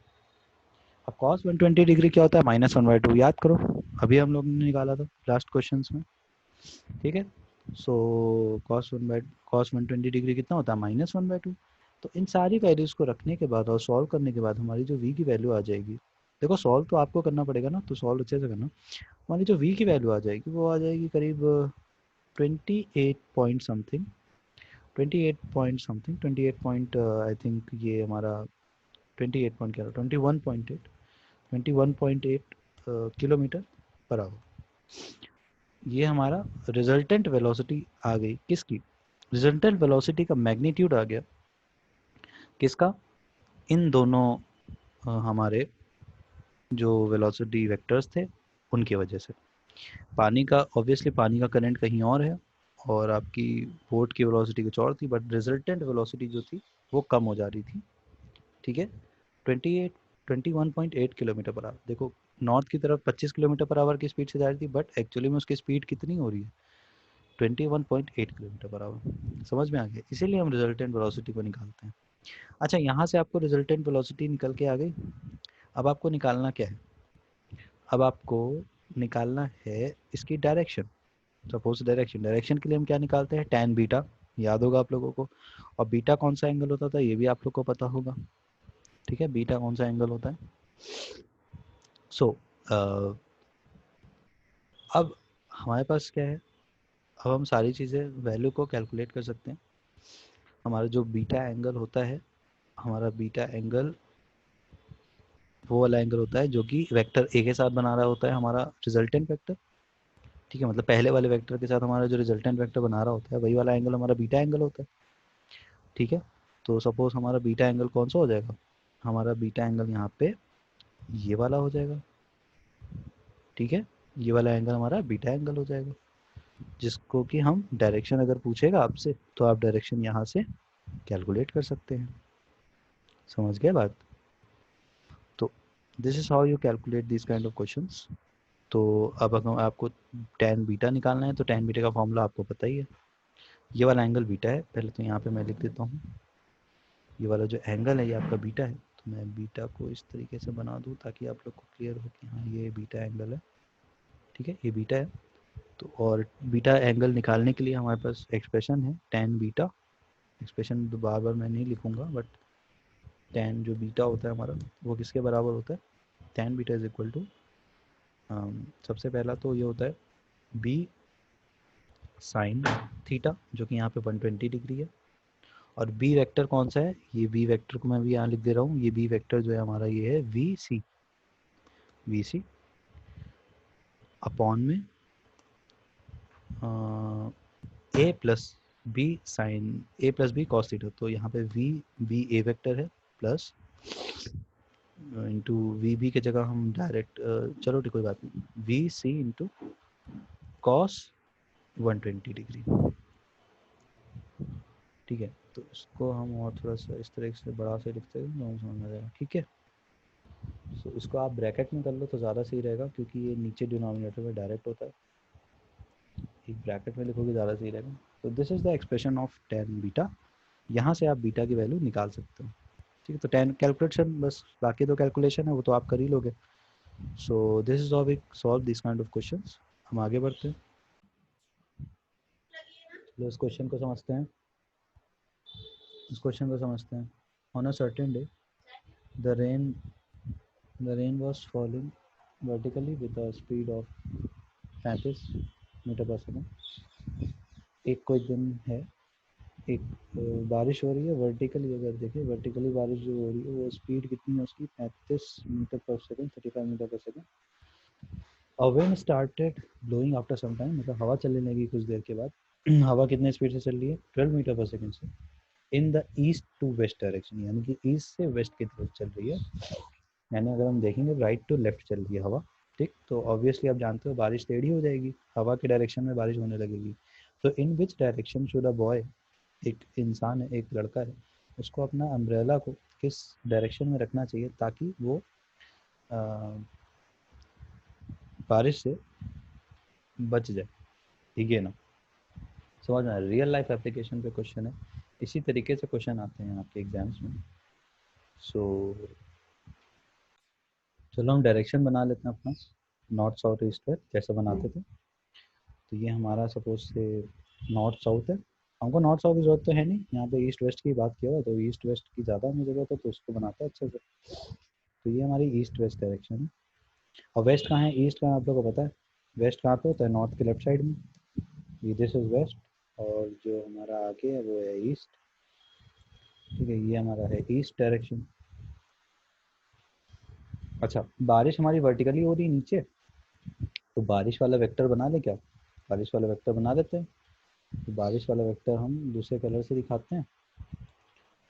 अब कॉस 120 डिग्री क्या होता है, -1/2, याद करो, अभी हम लोग ने निकाला था लास्ट क्वेश्चन में, ठीक है? सो कॉस 120 डिग्री कितना होता है, -1/2। तो इन सारी वैल्यूज़ को रखने के बाद और सॉल्व करने के बाद हमारी जो v की वैल्यू आ जाएगी, देखो सॉल्व तो आपको करना पड़ेगा ना, तो सॉल्व अच्छे से करना, हमारी जो v की वैल्यू आ जाएगी वो आ जाएगी करीब 28 point something, 28 point something, 28 point I think ये हमारा 28 पॉइंट क्या, 21.8, 21.8 किलोमीटर पर आवर। ये हमारा रिजल्टेंट वेलोसिटी आ गई, किसकी, रिजल्टेंट वेलोसिटी का मैग्नीट्यूड आ गया, किसका, इन दोनों हमारे जो वेलोसिटी वेक्टर्स थे उनकी वजह से। पानी का ऑब्वियसली पानी का करंट कहीं और है और आपकी बोट की वेलोसिटी कुछ और थी, बट रिजल्टेंट वेलोसिटी जो थी वो कम हो जा रही थी, ठीक है? 28 21.8 किलोमीटर पर आवर, देखो नॉर्थ की तरफ 25 किलोमीटर पर आवर की स्पीड से जा रही थी, बट एक्चुअली में उसकी स्पीड कितनी हो रही है, 21.8 किलोमीटर पर आवर। समझ में आ गया, इसीलिए हम रिजल्टेंट वेलोसिटी को निकालते हैं। अच्छा, यहाँ से आपको रिजल्टेंट वेलोसिटी निकल के आ गई। अब आपको निकालना क्या है, अब आपको निकालना है इसकी डायरेक्शन। सपोज डायरेक्शन, डायरेक्शन के लिए हम क्या निकालते हैं, tan बीटा, याद होगा आप लोगों को, और बीटा कौन सा एंगल होता था ये भी आप लोग को पता होगा, ठीक है? बीटा कौन सा एंगल होता है। सो अब हमारे पास क्या है, अब हम सारी चीज़ें वैल्यू को कैलकुलेट कर सकते हैं। हमारा जो बीटा एंगल होता है, हमारा बीटा एंगल वो वाला एंगल होता है जो कि वेक्टर ए के साथ बना रहा होता है हमारा रिजल्टेंट वेक्टर, ठीक है? मतलब पहले वाले वेक्टर के साथ हमारा जो रिजल्टेंट वेक्टर बना रहा होता है वही वाला एंगल हमारा बीटा एंगल होता है, ठीक है? तो सपोज हमारा बीटा एंगल कौन सा हो जाएगा, हमारा बीटा एंगल यहाँ पे ये वाला हो जाएगा, ठीक है? ये वाला एंगल हमारा बीटा एंगल हो जाएगा, जिसको कि हम डायरेक्शन अगर पूछेगा आपसे तो आप डायरेक्शन यहाँ से कैलकुलेट कर सकते हैं। समझ गए बात? तो this is how you calculate this kind of questions. तो अब अगर आपको tan बीटा निकालना है तो tan बीटा का फॉर्मूला आपको पता ही है, ये वाला एंगल बीटा है, पहले तो यहाँ पे मैं लिख देता हूँ, ये वाला जो एंगल है ये आपका बीटा है, तो मैं बीटा को इस तरीके से बना दूँ ताकि आप लोग को क्लियर हो कि हाँ ये बीटा एंगल है, ठीक है? ये बीटा है। तो और बीटा एंगल निकालने के लिए हमारे पास एक्सप्रेशन है tan बीटा, एक्सप्रेशन तो बार बार मैं नहीं लिखूंगा, बट tan जो बीटा होता है हमारा वो किसके बराबर होता है, tan beta is equal to सबसे पहला तो ये होता है b साइन थीटा जो कि यहाँ पे 120 डिग्री है। और बी वेक्टर कौन सा है, ये बी वेक्टर को मैं भी यहाँ लिख दे रहा हूँ, ये बी वेक्टर जो है हमारा ये है V C, V C upon में A plus B sine A plus B cos theta. तो यहाँ पे वी बी ए वेक्टर है प्लस इंटू वी बी की जगह हम डायरेक्ट चलो ठीक कोई बात नहीं, V C into cos 120 degree. ठीक है, तो इसको हम और थोड़ा सा इस तरह से बड़ा से लिखते हैं तो समझ में आएगा। ठीक है, तो इसको आप ब्रैकेट में कर लो तो ज़्यादा सही रहेगा, क्योंकि ये नीचे डिनोमिनेटर में डायरेक्ट होता है, एक ब्रैकेट में लिखोगे ज़्यादा सही रहेगा। तो this is the expression of tan beta, यहाँ से आप बीटा की वैल्यू निकाल सकते हो। ठीक है, तो टेन कैलकुलेशन बस, बाकी तो कैलकुलेशन है वो तो आप कर ही लोगे। So this is how we solve this kind of questions. हम आगे बढ़ते हैं, चलो इस क्वेश्चन को समझते हैं, इस क्वेश्चन को समझते हैं। On a certain day the rain was falling vertically with a speed of 35 metre per second. एक कोई दिन है, एक बारिश हो रही है वर्टिकली, अगर देखिए वर्टिकली बारिश जो हो रही है वो स्पीड कितनी है उसकी 35 metre per second, 35 metre per second. और wind started blowing after some time, मतलब हवा चलने लगी कुछ देर के बाद। हवा कितने स्पीड से चल रही है, 12 मीटर पर सेकेंड से, in the east to west direction, यानी कि ईस्ट से वेस्ट की तरफ चल रही है। यानी अगर हम देखेंगे राइट टू लेफ्ट चल रही है हवा। ठीक, तो ऑब्वियसली आप जानते हो बारिश टेढ़ी हो जाएगी, हवा के डायरेक्शन में बारिश होने लगेगी। तो in which direction should a boy, एक इंसान है, एक लड़का है, उसको अपना अम्ब्रेला को किस डायरेक्शन में रखना चाहिए ताकि वो बारिश से बच जाए। ठीक है ना, समझ में, रियल लाइफ एप्लीकेशन पे क्वेश्चन है, इसी तरीके से क्वेश्चन आते हैं आपके एग्जाम्स में। सो चलो हम डायरेक्शन बना लेते हैं अपना, नॉर्थ साउथ ईस्ट वेस्ट जैसा बनाते थे। तो ये हमारा सपोज से नॉर्थ साउथ है, हमको नॉर्थ साउथ की जरूरत तो है नहीं, यहाँ पे ईस्ट वेस्ट की बात किया हुआ, तो ईस्ट वेस्ट की ज़्यादा हमें जरूरत है, तो उसको बनाते हैं अच्छे से। तो ये हमारी ईस्ट वेस्ट डायरेक्शन है। और वेस्ट कहाँ है, ईस्ट कहाँ आप लोगों को पता है, वेस्ट कहाँ पे होता है, नॉर्थ के लेफ्ट साइड में, ये दिस इज वेस्ट, और जो हमारा आगे है वो है ईस्ट। ठीक है, ये हमारा है ईस्ट डायरेक्शन। अच्छा, बारिश हमारी वर्टिकली हो रही है नीचे, तो बारिश वाला वेक्टर बना ले क्या, बारिश वाला वेक्टर बना लेते हैं। तो बारिश वाला वेक्टर हम दूसरे कलर से दिखाते हैं।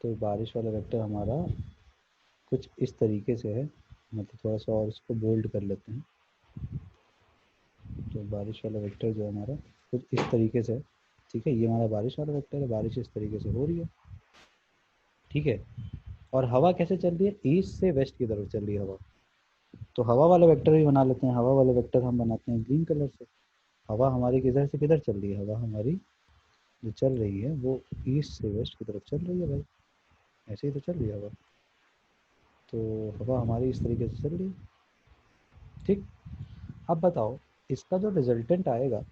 तो बारिश वाला वेक्टर हमारा कुछ इस तरीके से है, मतलब थोड़ा सा और इसको बोल्ड कर लेते हैं। तो बारिश वाला वेक्टर जो है हमारा कुछ इस तरीके से है। ठीक है, ये हमारा बारिश वाला वेक्टर है, बारिश इस तरीके से हो रही है। ठीक है, और हवा कैसे चल रही है, ईस्ट से वेस्ट की तरफ चल रही है हवा। तो हवा वाला वेक्टर भी बना लेते हैं, हवा वाला वेक्टर हम बनाते हैं ग्रीन कलर से। हवा हमारी किधर से किधर चल रही है, हवा हमारी जो चल रही है वो ईस्ट से वेस्ट की तरफ चल रही है भाई, ऐसे ही तो चल रही है हवा। तो हवा हमारी इस तरीके से चल रही है। ठीक, अब बताओ इसका जो रिजल्टेंट आएगा,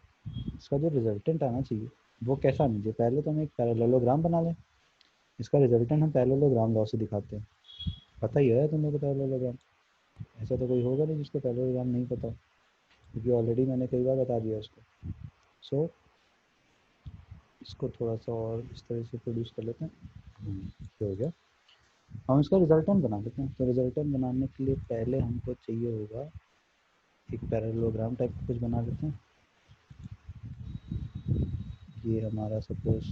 इसका जो रिजल्टेंट आना चाहिए वो कैसा आना चाहिए। पहले तो हम एक पैरेललोग्राम बना लें, इसका रिजल्टेंट हम पैरेललोग्राम लॉ से दिखाते हैं। पता ही है तुम लोग को पैरेललोग्राम, ऐसा तो कोई होगा नहीं जिसको पैरेललोग्राम नहीं पता, क्योंकि ऑलरेडी मैंने कई बार बता दिया उसको। सो इसको थोड़ा सा और इस तरह से प्रोड्यूस कर लेते हैं। ये हो गया, हम इसका रिजल्टेंट बना लेते हैं। तो रिजल्टेंट बनाने के लिए पहले हमको चाहिए होगा एक पैरेललोग्राम टाइप का कुछ बना लेते हैं। ये हमारा सपोज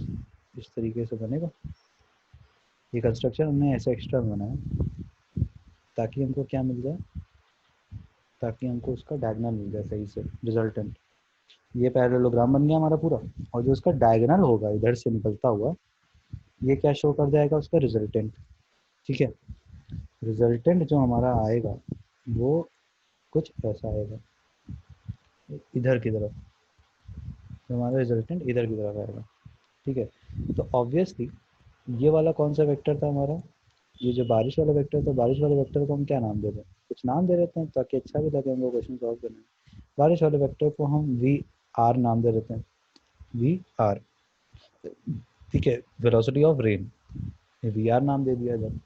इस तरीके से बनेगा। ये कंस्ट्रक्शन हमने ऐसे एक्स्ट्रा बनाया ताकि हमको क्या मिल जाए, ताकि हमको उसका डायगोनल मिल जाए सही से रिजल्टेंट। ये पैरेललोग्राम बन गया हमारा पूरा, और जो उसका डायगोनल होगा इधर से निकलता हुआ, ये क्या शो कर जाएगा, उसका रिजल्टेंट। ठीक है, रिजल्टेंट जो हमारा आएगा वो कुछ ऐसा आएगा इधर की तरफ, तो हमारा रिजल्टेंट इधर की तरफ आएगा। ठीक है, तो ऑब्वियसली ये वाला कौन सा वेक्टर था हमारा, ये जो बारिश वाला वेक्टर था, बारिश वाले वेक्टर को हम क्या नाम दे दें, कुछ नाम दे देते हैं ताकि अच्छा भी लगे हमको क्वेश्चन सॉल्व करने में। बारिश वाले वेक्टर को हम वी आर नाम दे देते हैं, वी आर। ठीक है, velocity of rain, V R नाम दे दिया जब।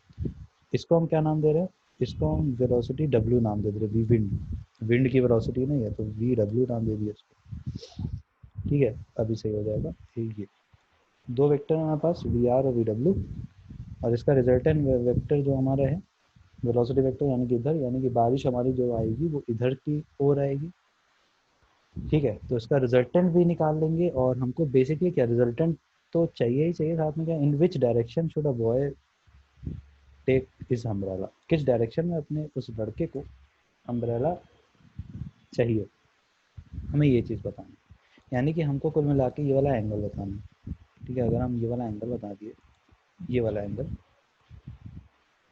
इसको हम क्या नाम दे रहे हैं, इसको हम वेलोसिटी डब्ल्यू नाम दे रहे हैं, वी विंड, विंड की वेलोसिटी नहीं है तो वी डब्ल्यू नाम दे दिया इसको। ठीक है, अभी सही हो जाएगा। ये दो वेक्टर है हमारे पास, वी आर और वी डब्ल्यू, और इसका रिजल्टेंट वेक्टर जो हमारा है वेलोसिटी वेक्टर, यानी कि इधर, यानी कि बारिश हमारी जो आएगी वो इधर की ओर आएगी। ठीक है, तो इसका रिजल्टेंट भी निकाल लेंगे, और हमको बेसिकली क्या रिजल्टेंट तो चाहिए ही चाहिए, साथ में क्या, in which direction should a boy take his umbrella, किस डायरेक्शन में अपने उस लड़के को अम्ब्रेला चाहिए, हमें ये चीज़ बतानी, यानी कि हमको कुल मिला के ये वाला एंगल बताना है। ठीक है, अगर हम ये वाला एंगल बता दिए, ये वाला एंगल,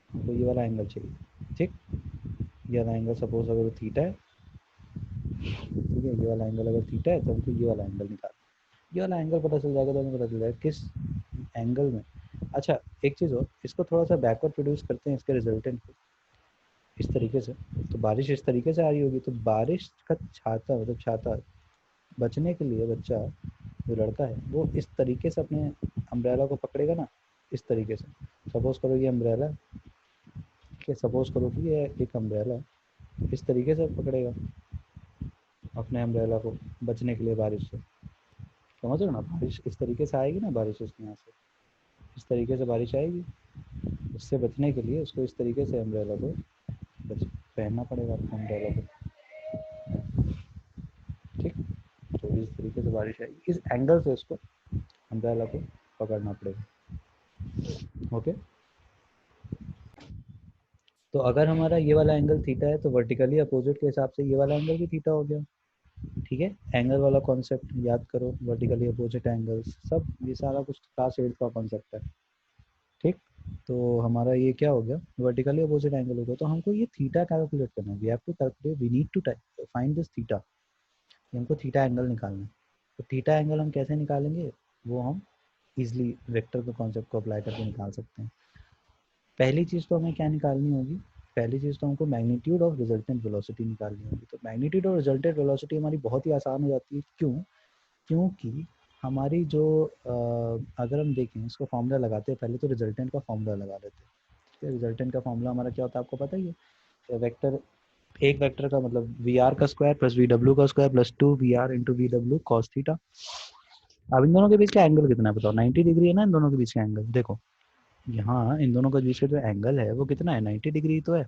हमको ये वाला एंगल चाहिए। ठीक, ये वाला एंगल सपोज अगर थीटा है, ठीक है, ये वाला एंगल अगर थीटा है तो हमको ये वाला एंगल निकाल, ये वाला एंगल पता चल जाएगा, तो हमें पता चल जाएगा किस एंगल में। अच्छा, एक चीज़ और, इसको थोड़ा सा बैकवर्ड प्रोड्यूस करते हैं इसके रिजल्टेंट को इस तरीके से। तो बारिश इस तरीके से आ रही होगी, तो बारिश का छाता, मतलब छाता बचने के लिए बच्चा जो लड़का है वो इस तरीके से अपने अम्ब्रेला को पकड़ेगा ना, इस तरीके से। सपोज करो ये अम्ब्रेला, ठीक है, सपोज करो कि ये एक अम्ब्रेला इस तरीके से पकड़ेगा अपने अम्ब्रेला को बचने के लिए बारिश से। समझ रहे हो ना, बारिश इस तरीके से आएगी ना, बारिश इसके यहाँ से इस तरीके से बारिश आएगी, उससे बचने के लिए उसको इस तरीके से अम्ब्रेला को बच पहनना पड़ेगा अपने अम्ब्रेला को। ठीक, तो इस तरीके से बारिश आएगी, इस एंगल से उसको अम्ब्रेला को पकड़ना पड़ेगा। ओके, तो अगर हमारा ये वाला एंगल थीटा है तो वर्टिकली अपोजिट के हिसाब से ये वाला एंगल भी थीटा हो गया। ठीक है, एंगल वाला कॉन्सेप्ट याद करो, वर्टिकली अपोजिट एंगल्स, सब ये सारा कुछ क्लास 8 का कॉन्सेप्ट है। ठीक, तो हमारा ये क्या हो गया, वर्टिकली अपोजिट एंगल हो गया, तो हमको ये थीटा कैलकुलेट करना है, we have to calculate, we need to find this theta, हमको थीटा एंगल निकालना है। तो थीटा एंगल हम कैसे निकालेंगे, वो हम इजिली वेक्टर के कॉन्सेप्ट को अप्लाई करके निकाल सकते हैं। पहली चीज़ तो हमें क्या निकालनी होगी, पहली चीज़ तो हमको मैग्नीट्यूड ऑफ रिजल्टेंट वेलोसिटी निकालनी होगी। तो मैग्नीट्यूड ऑफ रिजल्टेंट वेलोसिटी हमारी बहुत ही आसान हो जाती है, क्यों, क्योंकि हमारी जो अगर हम देखें इसको फॉर्मूला लगाते हैं, पहले तो रिजल्टेंट का फॉर्मूला लगा लेते हैं। ठीक है, रिजल्टेंट का फॉर्मूला हमारा क्या होता है आपको पता ही है, वेक्टर, एक वेक्टर का मतलब वी आर का स्क्वायर प्लस वी डब्ल्यू का square plus 2 VR into we W cos theta. अब इन दोनों के बीच का एंगल कितना है बताओ, 90 डिग्री है ना इन दोनों के बीच का एंगल। देखो यहाँ इन दोनों के बीच का जो एंगल है वो कितना है, 90 डिग्री तो है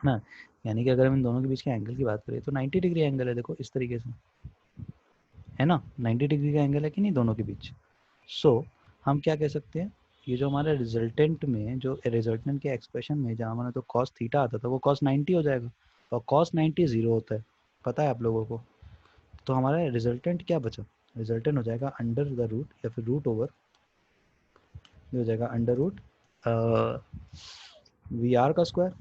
ना, यानी कि अगर हम इन दोनों के बीच के एंगल की बात करें तो 90 डिग्री एंगल है, देखो इस तरीके से, है ना, 90 डिग्री का एंगल है कि नहीं दोनों के बीच। सो हम क्या कह सकते हैं, ये जो हमारा रिजल्टेंट में, जो रिजल्टेंट के एक्सप्रेशन में जहाँ हमारा तो कॉस थीटा आता था वो कॉस 90 हो जाएगा, और कॉस 90 0 होता है, पता है आप लोगों को। तो हमारा रिजल्टेंट क्या बचा, रिजल्टेंट हो जाएगा अंडर द रूट या फिर रूट ओवर, ये हो जाएगा अंडर रूट वी आर का स्क्वायर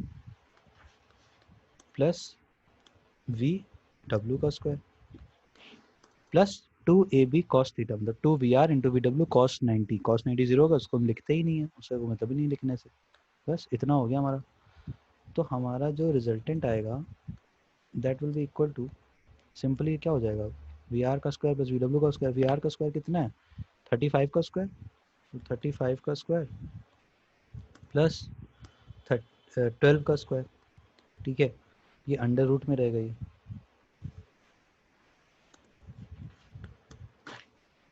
प्लस वी डब्ल्यू का square plus 2AB cos theta, मतलब 2VR into we W cos 90, cos 90 zero होगा, उसको हम लिखते ही नहीं है, उसे वो मतलब ही नहीं लिखने से, बस इतना हो गया हमारा। तो हमारा जो रिजल्टेंट आएगा that will be equal to, simply क्या हो जाएगा, वी आर का स्क्वायर प्लस वी डब्ल्यू का स्क्वायर, वी आर का स्क्वायर कितना है 35 का स्क्वायर, तो 35 का स्क्वायर प्लस 12 का स्क्वायर। ठीक है, ये अंडर रूट में रहेगा ये,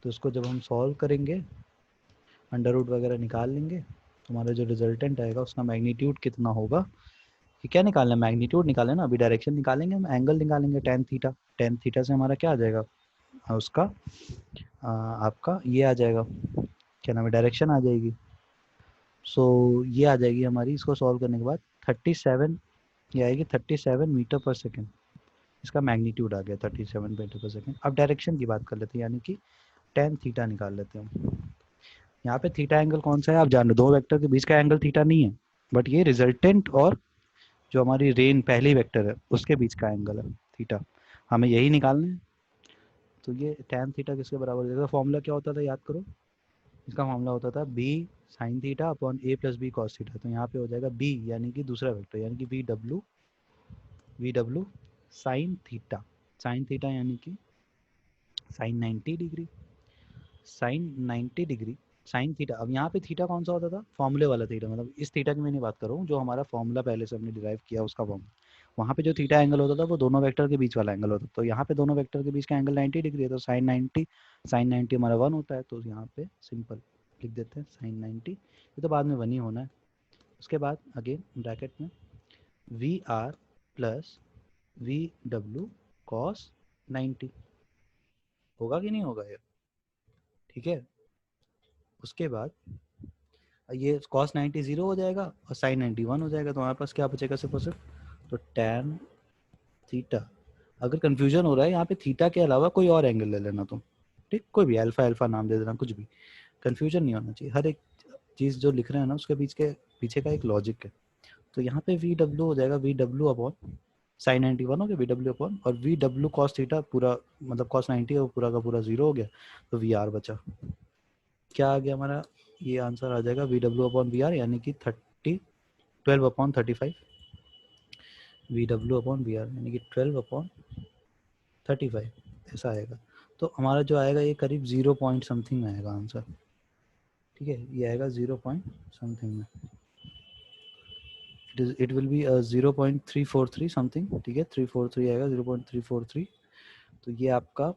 तो इसको जब हम सॉल्व करेंगे अंडर रूट वगैरह निकाल लेंगे, तो हमारा जो रिजल्टेंट आएगा उसका मैग्नीट्यूड कितना होगा, कि क्या निकालना है, मैग्नीट्यूड निकालना है ना, अभी डायरेक्शन निकालेंगे हम, एंगल निकालेंगे टेन थीटा, टेन थीटा से हमारा क्या आ जाएगा, उसका आपका ये आ जाएगा, क्या नाम है, डायरेक्शन आ जाएगी। सो ये आ जाएगी हमारी, इसको सॉल्व करने के बाद 37, ये आएगी 37 मीटर पर सेकेंड, इसका मैग्नीट्यूड आ गया 37 मीटर पर सेकेंड। अब डायरेक्शन की बात कर लेते हैं, यानी कि टेन थीटा निकाल लेते हैं हम। यहाँ पे थीटा एंगल कौन सा है आप जान लो, दो वेक्टर के बीच का एंगल थीटा नहीं है, बट ये रिजल्टेंट और जो हमारी रेन पहली वेक्टर है उसके बीच का एंगल है थीटा, हमें यही निकालना है। तो ये tan थीटा किसके बराबर हो जाएगा, फॉर्मूला क्या होता था याद करो, इसका फॉर्मूला होता था b sine theta upon a plus B cos theta. तो यहाँ पे हो जाएगा b यानी कि दूसरा वेक्टर, यानी कि V W sine theta, sine theta यानी कि sine 90 degree, sine 90 degree sine theta. अब यहाँ पे थीटा कौन सा होता था, फॉर्मूले वाला थीटा, मतलब इस थीटा की मैं नहीं बात कर रहा हूँ, जो हमारा फॉर्मूला पहले से हमने डिराइव किया उसका फॉर्मूला, वहाँ पे जो थीटा एंगल होता था वो दोनों वेक्टर के बीच वाला एंगल होता था, तो यहाँ पे दोनों वेक्टर के बीच का एंगल 90 डिग्री है, तो साइन 90 हमारा 1 होता है, तो यहाँ पे सिंपल लिख देते हैं साइन 90, ये तो बाद में 1 ही होना है। उसके बाद अगेन ब्रैकेट में V R plus V W cos 90 होगा कि नहीं होगा ये, ठीक है। उसके बाद ये कॉस 90 जीरो हो जाएगा और साइन 90 1 हो जाएगा, तो हमारे पास क्या बचेगा सिर्फ और सिर्फ, तो टैन थीटा। अगर कंफ्यूजन हो रहा है यहाँ पे थीटा के अलावा कोई और एंगल ले लेना तुम, ठीक, कोई भी अल्फा अल्फा नाम दे देना, कुछ भी, कंफ्यूजन नहीं होना चाहिए। हर एक चीज़ जो लिख रहे हैं ना उसके बीच के पीछे का एक लॉजिक है। तो यहाँ पे वी डब्ल्यू हो जाएगा वी डब्ल्यू अपॉन साइन 91 हो गया वी डब्ल्यू अपॉन, और वी डब्ल्यू कॉस थीटा पूरा मतलब कॉस 90 है वो पूरा का पूरा जीरो हो गया, तो वी आर बचा। क्या आ गया हमारा, ये आंसर आ जाएगा V W upon V R यानी कि 12 upon 35, V W upon V R यानी कि 12 अपॉन 35 ऐसा आएगा। तो हमारा जो आएगा ये करीब 0 पॉइंट समथिंग में आएगा आंसर, ठीक है, ये आएगा 0 पॉइंट समथिंग में, इट विल बी 0.343 समथिंग, ठीक है, 343 आएगा 0.343। तो ये आपका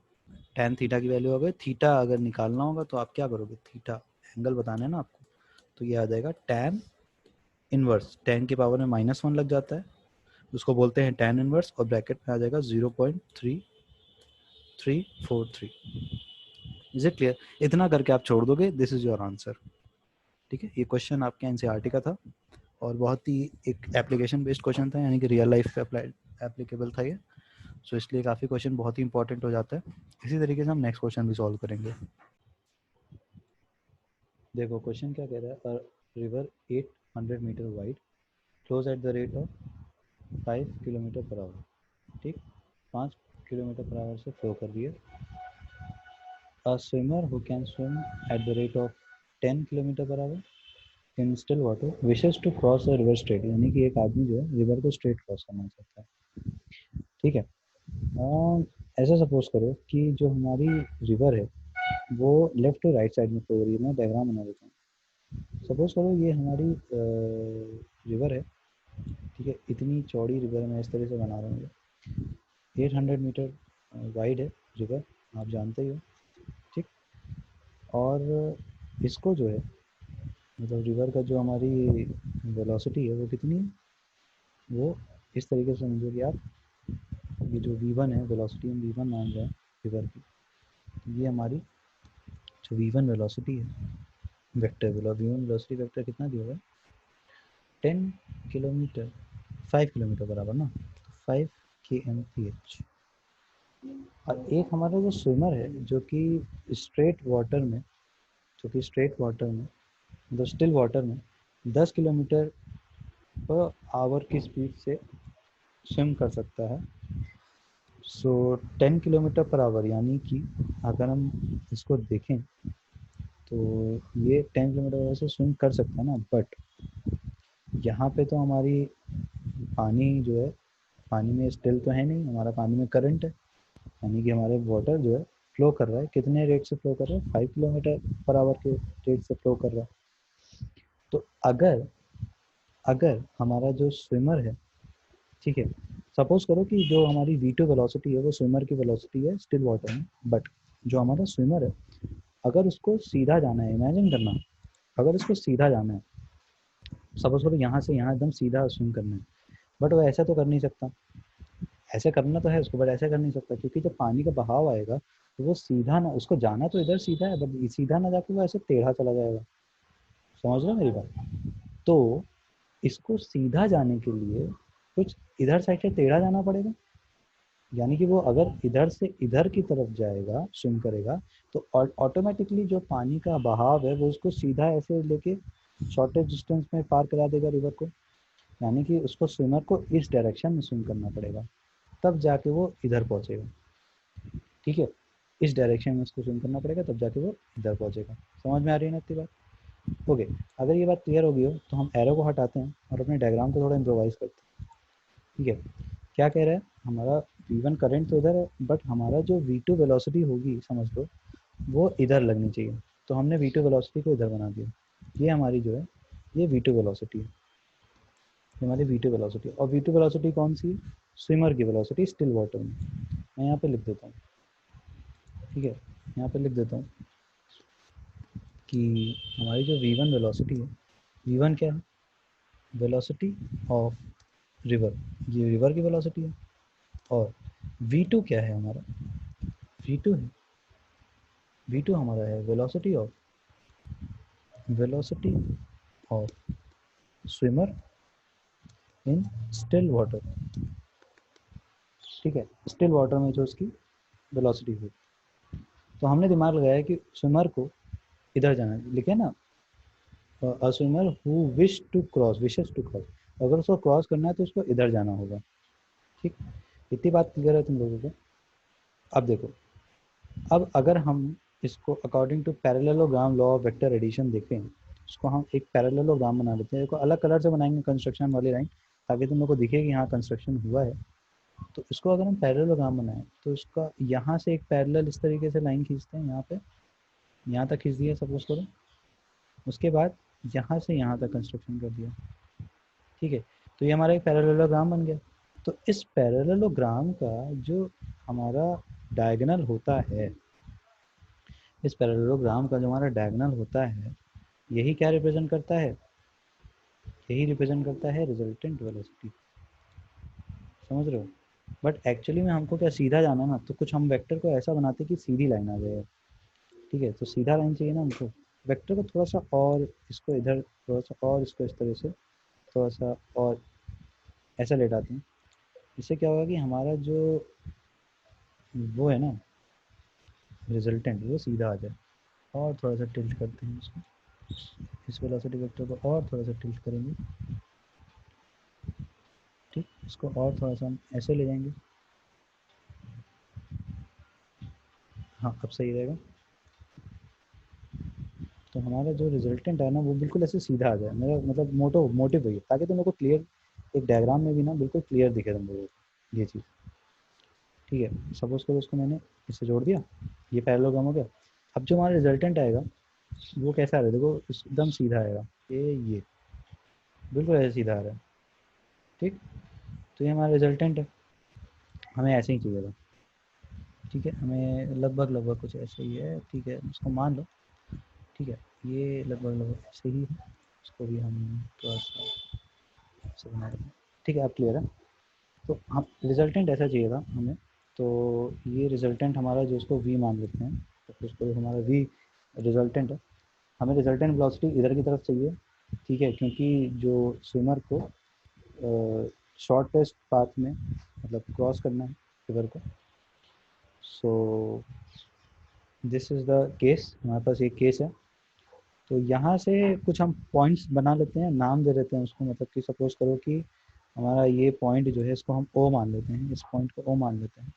tan थीटा की वैल्यू हो गई। थीटा अगर निकालना होगा तो आप क्या करोगे, थीटा एंगल बताना है ना आपको, तो ये आ जाएगा tan इनवर्स, tan की पावर में -1 लग जाता है, उसको बोलते हैं tan इनवर्स, और ब्रैकेट में आ जाएगा 0.3343। Is it clear? इतना करके आप छोड़ दोगे, दिस इज योर आंसर, ठीक है। ये क्वेश्चन आपके एनसीईआरटी का था और बहुत ही एक एप्लीकेशन बेस्ड क्वेश्चन था, यानी कि रियल लाइफ पे अप्लाई एप्लीकेबल था ये, सो इसलिए काफ़ी क्वेश्चन बहुत ही इंपॉर्टेंट हो जाता है। इसी तरीके से हम नेक्स्ट क्वेश्चन भी सॉल्व करेंगे। देखो क्वेश्चन क्या कह रहा है, river 800 metre wide flows at the rate of 5 kilometre per hour, ठीक, 5 किलोमीटर पर आवर से फ्लो कर रही है। A swimmer who can swim at the rate of 10 kilometre per hour in still water wishes to cross a river straight, यानी कि एक आदमी जो है रिवर को स्ट्रेट क्रॉस करना चाहता है, ठीक है। ऐसा सपोज करो कि जो हमारी रिवर है वो लेफ्ट टू राइट साइड में फ्लो हो रही है। मैं डायग्राम बना देता हूँ। सपोज करो ये हमारी रिवर है, ठीक है, इतनी चौड़ी रिवर मैं इस तरह से बना रहा हूँ, 800 मीटर वाइड है रिवर, आप जानते ही हो, ठीक। और इसको जो है मतलब रिवर का जो हमारी वेलोसिटी है वो कितनी है, वो इस तरीके से समझोगे आप, ये जो v1 है वेलोसिटी हम v1 मान रहे हैं रिवर की, ये हमारी जो v1 वेलोसिटी है वेक्टर v1 वेलोसिटी वेक्टर कितना दिया हुआ है, 10 किलोमीटर 5 किलोमीटर बराबर ना, 5 kmph। और एक हमारा जो स्विमर है जो कि स्ट्रेट वाटर में, जो कि स्ट्रेट वाटर में मतलब स्टिल वाटर में 10 किलोमीटर पर आवर की स्पीड से स्विम कर सकता है। सो 10 किलोमीटर पर आवर यानी कि अगर हम इसको देखें तो ये 10 किलोमीटर से स्विम कर सकता है ना, बट यहाँ पे तो हमारी पानी जो है, पानी में स्टिल तो है नहीं, हमारा पानी में करंट है, यानी कि हमारे वाटर जो है फ्लो कर रहा है, कितने रेट से फ्लो कर रहा है, 5 किलोमीटर पर आवर के रेट से फ्लो कर रहा है। तो अगर अगर हमारा जो स्विमर है, ठीक है, सपोज करो कि जो हमारी v2 वेलोसिटी है वो स्विमर की वेलोसिटी है स्टिल वाटर में, बट जो हमारा स्विमर है अगर उसको सीधा जाना है, इमेजिन करना, अगर उसको सीधा जाना है, सपोज करो यहाँ से यहाँ एकदम सीधा स्विम करना है, बट वो ऐसा तो कर नहीं सकता, ऐसे करना तो है उसको बट ऐसे कर नहीं सकता, क्योंकि जब पानी का बहाव आएगा तो वो सीधा ना, उसको जाना तो इधर सीधा है बट सीधा ना जाके वो ऐसे टेढ़ा चला जाएगा, समझ रहे हो मेरी बात। तो इसको सीधा जाने के लिए कुछ इधर साइड से टेढ़ा जाना पड़ेगा, यानी कि वो अगर इधर से इधर की तरफ जाएगा स्विम करेगा तो ऑटोमेटिकली जो पानी का बहाव है वो उसको सीधा ऐसे लेके शॉर्टेज डिस्टेंस में पार करा देगा रिवर को, यानी कि उसको स्विमर को इस डायरेक्शन में स्विम करना पड़ेगा तब जाके वो इधर पहुंचेगा, ठीक है, इस डायरेक्शन में उसको स्विम करना पड़ेगा तब जाके वो इधर पहुंचेगा। समझ में आ रही है ना इतनी बात? ओके, अगर ये बात क्लियर होगी हो तो हम एरो को हटाते हैं और अपने डायग्राम को थोड़ा इम्प्रोवाइज करते हैं, ठीक है। क्या कह रहा है, हमारा v1 करंट तो इधर है बट हमारा जो v2 वेलोसिटी होगी समझ लो वो इधर लगनी चाहिए, तो हमने v2 वेलोसिटी को इधर बना दिया, ये हमारी जो है ये v2 वेलोसिटी है, ये हमारी v2 वेलोसिटी, और v2 वेलोसिटी कौन सी है? स्विमर की वेलोसिटी स्टिल वाटर में। मैं यहाँ पे लिख देता हूँ, ठीक है, यहाँ पे लिख देता हूँ कि हमारी जो v1 वेलोसिटी है, v1 क्या है? वेलोसिटी ऑफ रिवर, ये रिवर की वेलोसिटी है। और v2 क्या है हमारा? v2 है, v2 हमारा है velocity of swimmer in still water, ठीक है, स्टिल वाटर में जो उसकी वेलोसिटी हुई। तो हमने दिमाग लगाया कि स्विमर को इधर जाना है, लिखे ना, a swimmer who wishes to cross, अगर उसको क्रॉस करना है तो उसको इधर जाना होगा, ठीक। इतनी बात क्लियर है तुम लोगों को? अब देखो, अब अगर हम इसको according to parallelogram law of vector addition देखें, उसको हम एक पैरेललोग्राम बना लेते हैं। देखो अलग कलर से बनाएंगे कंस्ट्रक्शन वाली लाइन, ताकि तुम लोग को दिखे कि हाँ कंस्ट्रक्शन हुआ है। तो इसको अगर हम पैरेललोग्राम बनाएं तो इसका यहाँ से एक पैरेलल इस तरीके से लाइन खींचते हैं, यहाँ पे, यहाँ तक खींच दिया सपोज करो। उसके बाद यहाँ से यहाँ तक कंस्ट्रक्शन कर दिया, ठीक है। तो ये हमारा एक पैरेललोग्राम बन गया। तो इस पैरेललोग्राम का जो हमारा डायगोनल होता है, इस पैरेललोग्राम का जो हमारा डायगोनल होता है, यही क्या रिप्रेजेंट करता है? यही रिप्रेजेंट करता है रिजल्टेंट वेलोसिटी। समझ रहे हो? बट एक्चुअली में हमको क्या सीधा जाना ना, तो कुछ हम वेक्टर को ऐसा बनाते कि सीधी लाइन आ जाए, ठीक है। तो सीधा लाइन चाहिए ना हमको, वेक्टर को थोड़ा सा और इसको इधर, थोड़ा सा और इसको इस तरह से, थोड़ा सा और ऐसा लेटाते हैं। इससे क्या होगा कि हमारा जो वो है ना रिजल्टेंट, वो सीधा आ जाए। और थोड़ा सा टिल्ट करते हैं इसको, इस वेलोसिटी वेक्टर को और थोड़ा सा टिल्ट करेंगे, ठीक। इसको और थोड़ा सा हम ऐसे ले जाएंगे, हाँ अब सही रहेगा। तो हमारा जो रिजल्टेंट है ना, वो बिल्कुल ऐसे सीधा आ जाए। मेरा मतलब मोटिव वही है, ताकि तुम लोग को क्लियर, एक डायग्राम में भी ना बिल्कुल क्लियर दिखे तुम लोगों को ये चीज़, ठीक है। सपोज करो उसको मैंने इससे जोड़ दिया, ये पैरेललोग्राम हो गया। अब जो हमारा रिजल्टेंट आएगा वो कैसा आ रहा है? देखो एकदम सीधा आएगा, ये बिल्कुल ऐसे सीधा आ रहा है, ठीक। तो ये हमारा रिजल्टेंट है, हमें ऐसे ही चाहिए था, ठीक है। हमें लगभग लगभग कुछ ऐसे ही है, ठीक है, उसको मान लो, ठीक है। ये लगभग लगभग ऐसे ही है, उसको भी हम थोड़ा सा ऐसे बना देंगे, ठीक है। आप क्लियर है? तो हम रिजल्टेंट ऐसा चाहिए था हमें। तो ये रिजल्टेंट हमारा जो उसको वी मान लेते हैं, तो उसको हमारा वी रिजल्टेंट है। हमें रिजल्टेंट वेलोसिटी इधर की तरफ चाहिए, ठीक है, क्योंकि जो स्विमर को शॉर्टेस्ट पाथ में मतलब क्रॉस करना है रिवर को। So this is the case, हमारे पास एक केस है। तो यहाँ से कुछ हम पॉइंट्स बना लेते हैं, नाम दे देते हैं उसको, मतलब कि सपोज करो कि हमारा ये पॉइंट जो है इसको हम ओ मान लेते हैं, इस पॉइंट को ओ मान लेते हैं।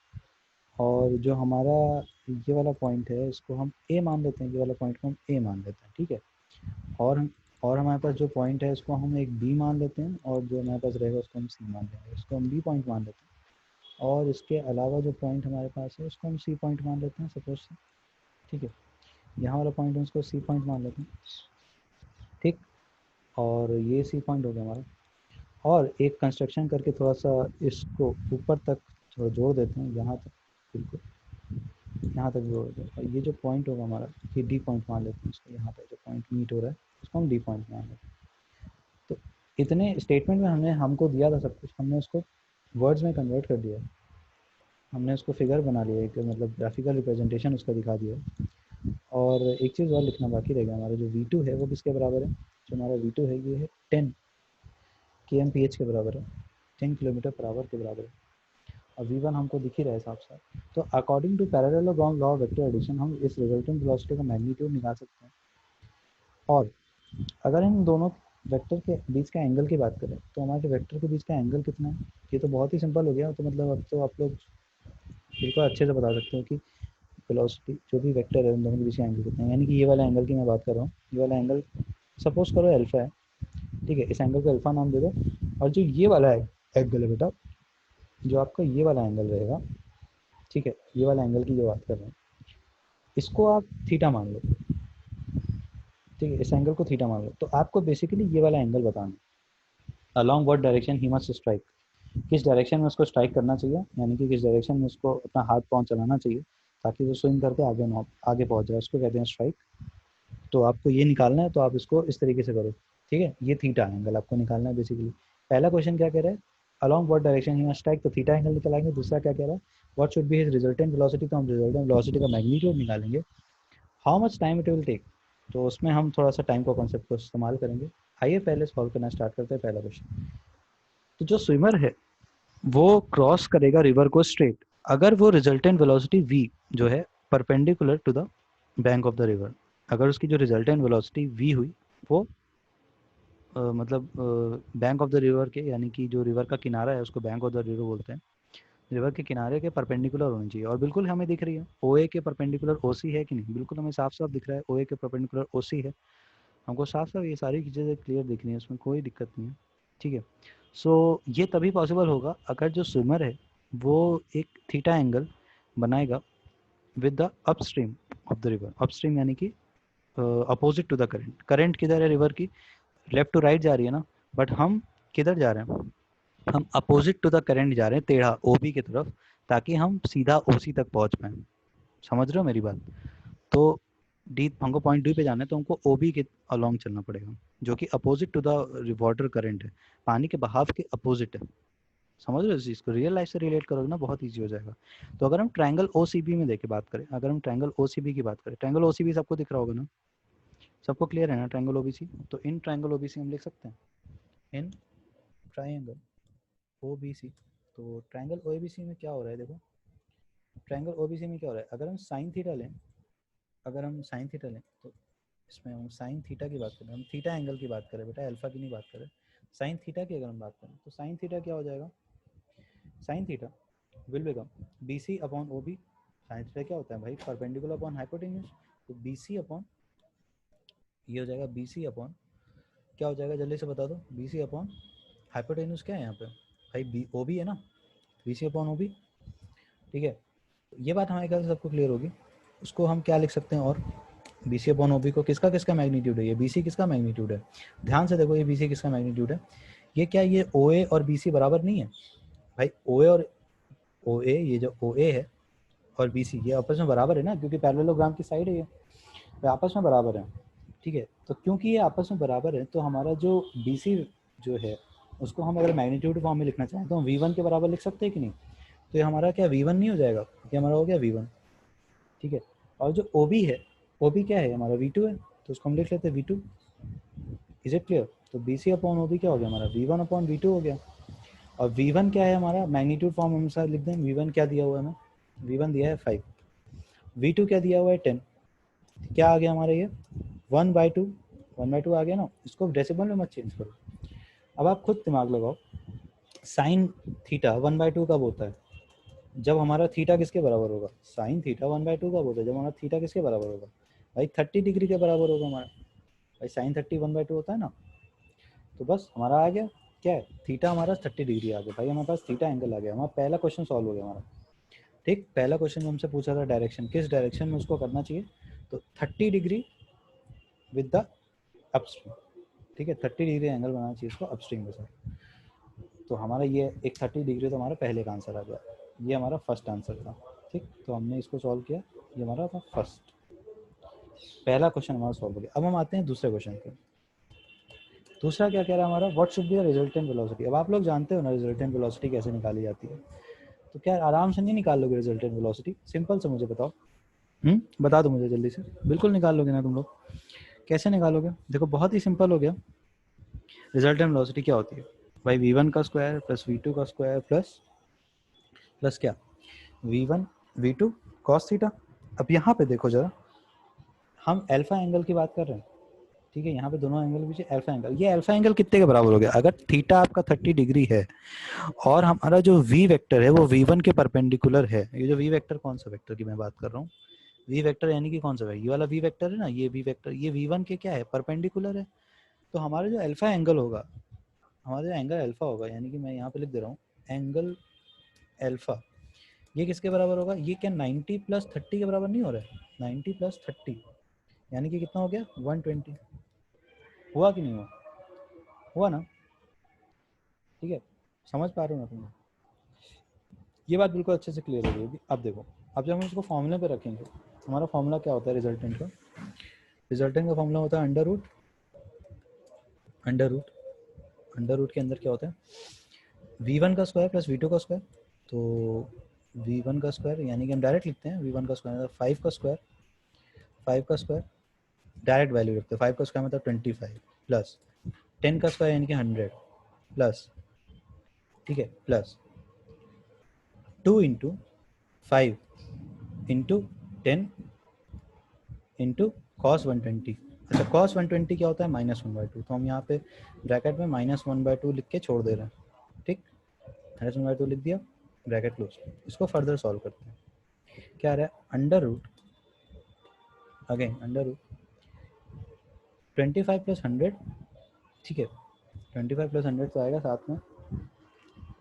और जो हमारा ये वाला पॉइंट है इसको हम ए मान लेते हैं, ये वाला पॉइंट को हम ए मान लेते हैं, ठीक है। और हमारे पास जो पॉइंट है इसको हम एक बी मान लेते हैं, और जो हमारे पास रहेगा उसको हम सी मान लेंगे, इसको हम बी पॉइंट मान लेते हैं। और इसके अलावा जो पॉइंट हमारे पास है उसको हम सी पॉइंट मान लेते हैं सपोज से, ठीक है। यहाँ वाला पॉइंट है उसको सी पॉइंट मान लेते हैं, ठीक। और ये सी पॉइंट हो गया हमारा। और एक कंस्ट्रक्शन करके थोड़ा सा इसको ऊपर तक थोड़ा जोड़ देते हैं, यहाँ तक, बिल्कुल यहाँ तक जोड़ देते हैं। और ये जो पॉइंट होगा हमारा, ये डी पॉइंट मान लेते हैं इसको, यहाँ पे जो पॉइंट मीट हो रहा है उसको हम डी पॉइंट मान लेते हैं। तो इतने स्टेटमेंट में हमने हमको दिया था सब कुछ, हमने उसको वर्ड्स में कन्वर्ट कर दिया, हमने उसको फिगर बना लिया, एक मतलब ग्राफिकल रिप्रेजेंटेशन उसका दिखा दिया। और एक चीज़ और लिखना बाकी रह गया, हमारा जो V2 है वो किसके बराबर है? जो हमारा V2 है ये है 10 kmph के बराबर है, 10 किलोमीटर पर आवर के बराबर है। और V1 हमको दिख ही रहा है साफ साफ। तो according to parallelogram law of vector addition हम इस रिजल्टेंट वेलोसिटी का मैग्नीट्यूड निकाल सकते हैं। और अगर इन दोनों वेक्टर के बीच का एंगल की बात करें तो हमारे वेक्टर के बीच का एंगल कितना है? ये तो बहुत ही सिंपल हो गया। तो मतलब अब तो आप लोग बिल्कुल अच्छे से बता सकते हो कि वेलोसिटी जो भी वेक्टर है उन दोनों के बीच का एंगल कितना है। यानी कि ये वाला एंगल की मैं बात कर रहा हूँ, ये वाला एंगल सपोज करो अल्फा है, ठीक है। इस एंगल को अल्फा नाम दे दो। और जो ये वाला एंगल है बेटा, जो आपका ये वाला एंगल रहेगा, ठीक है, ये वाला एंगल की जो बात कर रहे हैं इसको आप थीटा मान लो, ठीक है। इस एंगल को थीटा मान लो। तो आपको बेसिकली ये वाला एंगल बताना है, along what direction he must strike, किस डायरेक्शन में उसको स्ट्राइक करना चाहिए, यानी कि किस डायरेक्शन में उसको अपना हाथ पाँव चलाना चाहिए ताकि वो स्विंग करके आगे पहुंच जाए, उसको कहते हैं स्ट्राइक। तो आपको ये निकालना है, तो आप इसको इस तरीके से करो, ठीक है। ये थीटा एंगल आपको निकालना है बेसिकली। पहला क्वेश्चन क्या कह रहा है, along what direction he must strike, तो थीटा एंगल निकालेंगे। दूसरा क्या कह रहा है, what should be his resultant velocity, तो हम रिजल्टेंट वेलोसिटी का मैग्नीट्यूड निकालेंगे। How much time it will take, तो उसमें हम थोड़ा सा टाइम का कॉन्सेप्ट को इस्तेमाल करेंगे। आइए पहले सॉल्व करना स्टार्ट करते हैं पहला क्वेश्चन। तो जो स्विमर है वो क्रॉस करेगा रिवर को स्ट्रेट, अगर वो रिजल्टेंट वेलोसिटी v जो है perpendicular to the bank of the river, अगर उसकी जो रिजल्टेंट वेलोसिटी v हुई वो मतलब बैंक ऑफ द रिवर के, यानी कि जो रिवर का किनारा है उसको बैंक ऑफ द रिवर बोलते हैं, रिवर के किनारे के परपेंडिकुलर होनी चाहिए। और बिल्कुल हमें दिख रही है ओ ए के परपेंडिकुलर ओ सी है कि नहीं, बिल्कुल हमें साफ साफ दिख रहा है ओ ए के परपेंडिकुलर ओ सी है, हमको साफ साफ ये सारी चीज़ें क्लियर दिख रही है, उसमें कोई दिक्कत नहीं है, ठीक है। सो ये तभी पॉसिबल होगा अगर जो स्विमर है वो एक थीटा एंगल बनाएगा with the upstream of the river, upstream यानी कि opposite to the current, current किधर है रिवर की, लेफ्ट टू राइट जा रही है ना, बट हम किधर जा रहे हैं, हम अपोजिट टू द करंट जा रहे हैं, टेढ़ा ओबी की तरफ, ताकि हम सीधा ओसी तक पहुंच पाए। समझ रहे हो मेरी बात। तो डी हमको पॉइंट डी पे जाना है तो हमको ओबी के अलोंग चलना पड़ेगा, जो कि opposite to the water current है, पानी के बहाव के अपोजिट है। समझ रहे हो इस चीज़ को, रियल लाइफ से रिलेट करोगे ना बहुत ईजी हो जाएगा। तो अगर हम ट्रायंगल ओ सी बी में देखे बात करें, अगर हम ट्रायंगल ओ सी बी की बात करें, ट्रायंगल ओ सी बी सबको दिख रहा होगा ना, सबको क्लियर है ना ट्रायंगल ओ बी सी। तो in triangle O B C हम लिख सकते हैं in triangle O B C. तो ट्रायंगल ओ बी सी में क्या हो रहा है, देखो ट्रायंगल ओ बी सी में क्या हो रहा है, अगर हम साइन थीटा लें, अगर हम साइन थीटा लें तो इसमें हम साइन थीटा की बात करें, हम थीटा एंगल की बात करें बेटा, अल्फा की नहीं बात करें, साइन थीटा की अगर हम बात करें तो साइन थीटा क्या हो जाएगा, sine theta will become B C upon O B. Sine theta क्या होता है भाई, परपेंडिकुलर अपॉन हाइपोटेन्यूज, तो बी सी अपॉन, ये हो जाएगा बी सी अपॉन, क्या हो जाएगा जल्दी से बता दो, बी सी अपॉन हाइपोटेन्यूज क्या है यहाँ पे भाई, बी ओ बी है ना, B C upon O B, ठीक है। ये बात हमारे ख्याल से सबको क्लियर होगी। उसको हम क्या लिख सकते हैं, और B C upon O B को किसका किसका मैग्नीट्यूड है, ये बी सी किसका मैग्नीट्यूड है, ध्यान से देखो ये बी सी किसका मैग्नीट्यूड है, ये क्या, ये ओ ए और बी सी बराबर नहीं है भाई, ओ ए और ओ ए, ये जो ओ ए है और बी सी ये आपस में बराबर है ना, क्योंकि पैरेललोग्राम की साइड है ये आपस में बराबर है, ठीक है। तो क्योंकि ये आपस में बराबर है तो हमारा जो बी सी जो है उसको हम अगर मैग्नीट्यूड फॉर्म में लिखना चाहें तो हम वी वन के बराबर लिख सकते हैं कि नहीं, तो ये हमारा क्या वी वन नहीं हो जाएगा, ये हमारा हो गया वी वन, ठीक है। और जो ओ बी है, ओ बी क्या है हमारा वी टू है, तो उसको हम लिख लेते हैं V two. Is it clear, तो B C upon O B क्या हो गया हमारा, V one upon V two हो गया। और वी वन क्या है हमारा, मैग्नीट्यूड फॉर्म अनुसार लिख दें, वी वन क्या दिया हुआ है हमें, वी वन दिया है 5, वी टू क्या दिया हुआ है 10, क्या आ गया हमारा ये 1/2, 1/2 आ गया ना, इसको डेसिमल में मत चेंज करो। अब आप खुद दिमाग लगाओ, साइन थीटा 1/2 कब होता है, जब हमारा थीटा किसके बराबर होगा, साइन थीटा 1/2 कब होता है, जब हमारा थीटा किसके बराबर होगा भाई 30 डिग्री के बराबर होगा हमारा, भाई साइन 30 1/2 होता है ना। तो बस हमारा आ गया क्या है, थीटा हमारा 30 डिग्री आ गया भाई, हमारे पास थीटा एंगल आ गया, हमारा पहला क्वेश्चन सॉल्व हो गया हमारा, ठीक। पहला क्वेश्चन हमसे पूछा था डायरेक्शन, किस डायरेक्शन में उसको करना चाहिए, तो 30 डिग्री विद द अपस्ट्रीम, ठीक है, 30 डिग्री एंगल बनाना चाहिए इसको अपस्ट्रीम के साथ। तो हमारा ये एक 30 डिग्री तो हमारा पहले का आंसर आ गया, ये हमारा फर्स्ट आंसर था, ठीक। तो हमने इसको सॉल्व किया, ये हमारा था फर्स्ट, पहला क्वेश्चन हमारा सॉल्व हो गया। अब हम आते हैं दूसरे क्वेश्चन पे। दूसरा क्या कह रहा है हमारा, what should be the resultant velocity. अब आप लोग जानते हो ना रिजल्टेंट वेलोसिटी कैसे निकाली जाती है, तो क्या आराम से नहीं निकाल लोगे रिजल्टेंट वेलोसिटी, सिंपल से मुझे बताओ, बता दो मुझे जल्दी से, बिल्कुल निकाल लोगे ना तुम लोग, कैसे निकालोगे, देखो बहुत ही सिंपल हो गया। रिजल्टेंट वेलोसिटी क्या होती है भाई, वी वन का स्क्वायर प्लस वी टू का स्क्वायर प्लस प्लस क्या, V one V two cos theta. अब यहाँ पे देखो जरा, हम अल्फा एंगल की बात कर रहे हैं, ठीक है, यहाँ पे दोनों एंगल के पीछे अल्फा एंगल, ये अल्फा एंगल कितने के बराबर हो गया, अगर थीटा आपका 30 डिग्री है और हमारा जो वी वेक्टर है वो वी वन के परपेंडिकुलर है, ये जो वी वेक्टर कौन सा वेक्टर की मैं बात कर रहा हूँ, वी वेक्टर यानी कि कौन सा है, ये वाला वी वेक्टर है ना, ये वी वेक्टर ये वी वन के क्या है परपेंडिकुलर है, तो हमारा जो अल्फा एंगल होगा, हमारा जो एंगल अल्फा होगा, यानी कि मैं यहाँ पे लिख दे रहा हूँ एंगल अल्फा, ये किसके बराबर होगा, ये क्या 90 + 30 के बराबर नहीं हो रहा है, 90 + 30 यानी कि कितना हो गया 120, हुआ कि नहीं हुआ, हुआ ना। ठीक है, समझ पा रहे हो ना तुम? ये बात बिल्कुल अच्छे से क्लियर हो गई। अब देखो, अब जब हम इसको फॉर्मूले पे रखेंगे, हमारा फॉर्मूला क्या होता है रिजल्टेंट का? रिजल्टेंट का फॉर्मूला होता है under root, under root, under root के अंदर क्या होता है? v1 का स्क्वायर प्लस v2 का स्क्वायर। तो v1 का स्क्वायर यानी कि हम डायरेक्ट लिखते हैं v1 का स्क्वायर 5 का स्क्वायर, 5 का स्क्वायर डायरेक्ट वैल्यू रखते हैं, 5 का स्क्वायर मतलब 25 प्लस 10 का स्क्वायर यानी कि 100 प्लस, ठीक है, plus 2 into 5 into 10 into cos 120। अच्छा, कॉस 120 क्या होता है? -1/2। तो हम यहाँ पे ब्रैकेट में -1/2 लिख के छोड़ दे रहे हैं, ठीक, -1/2 लिख दिया, ब्रैकेट क्लोज। इसको फर्दर सॉल्व करते हैं। क्या आ रहा है? Under root, again under root 25 plus 100, ठीक है, 25 प्लस 100 तो आएगा साथ में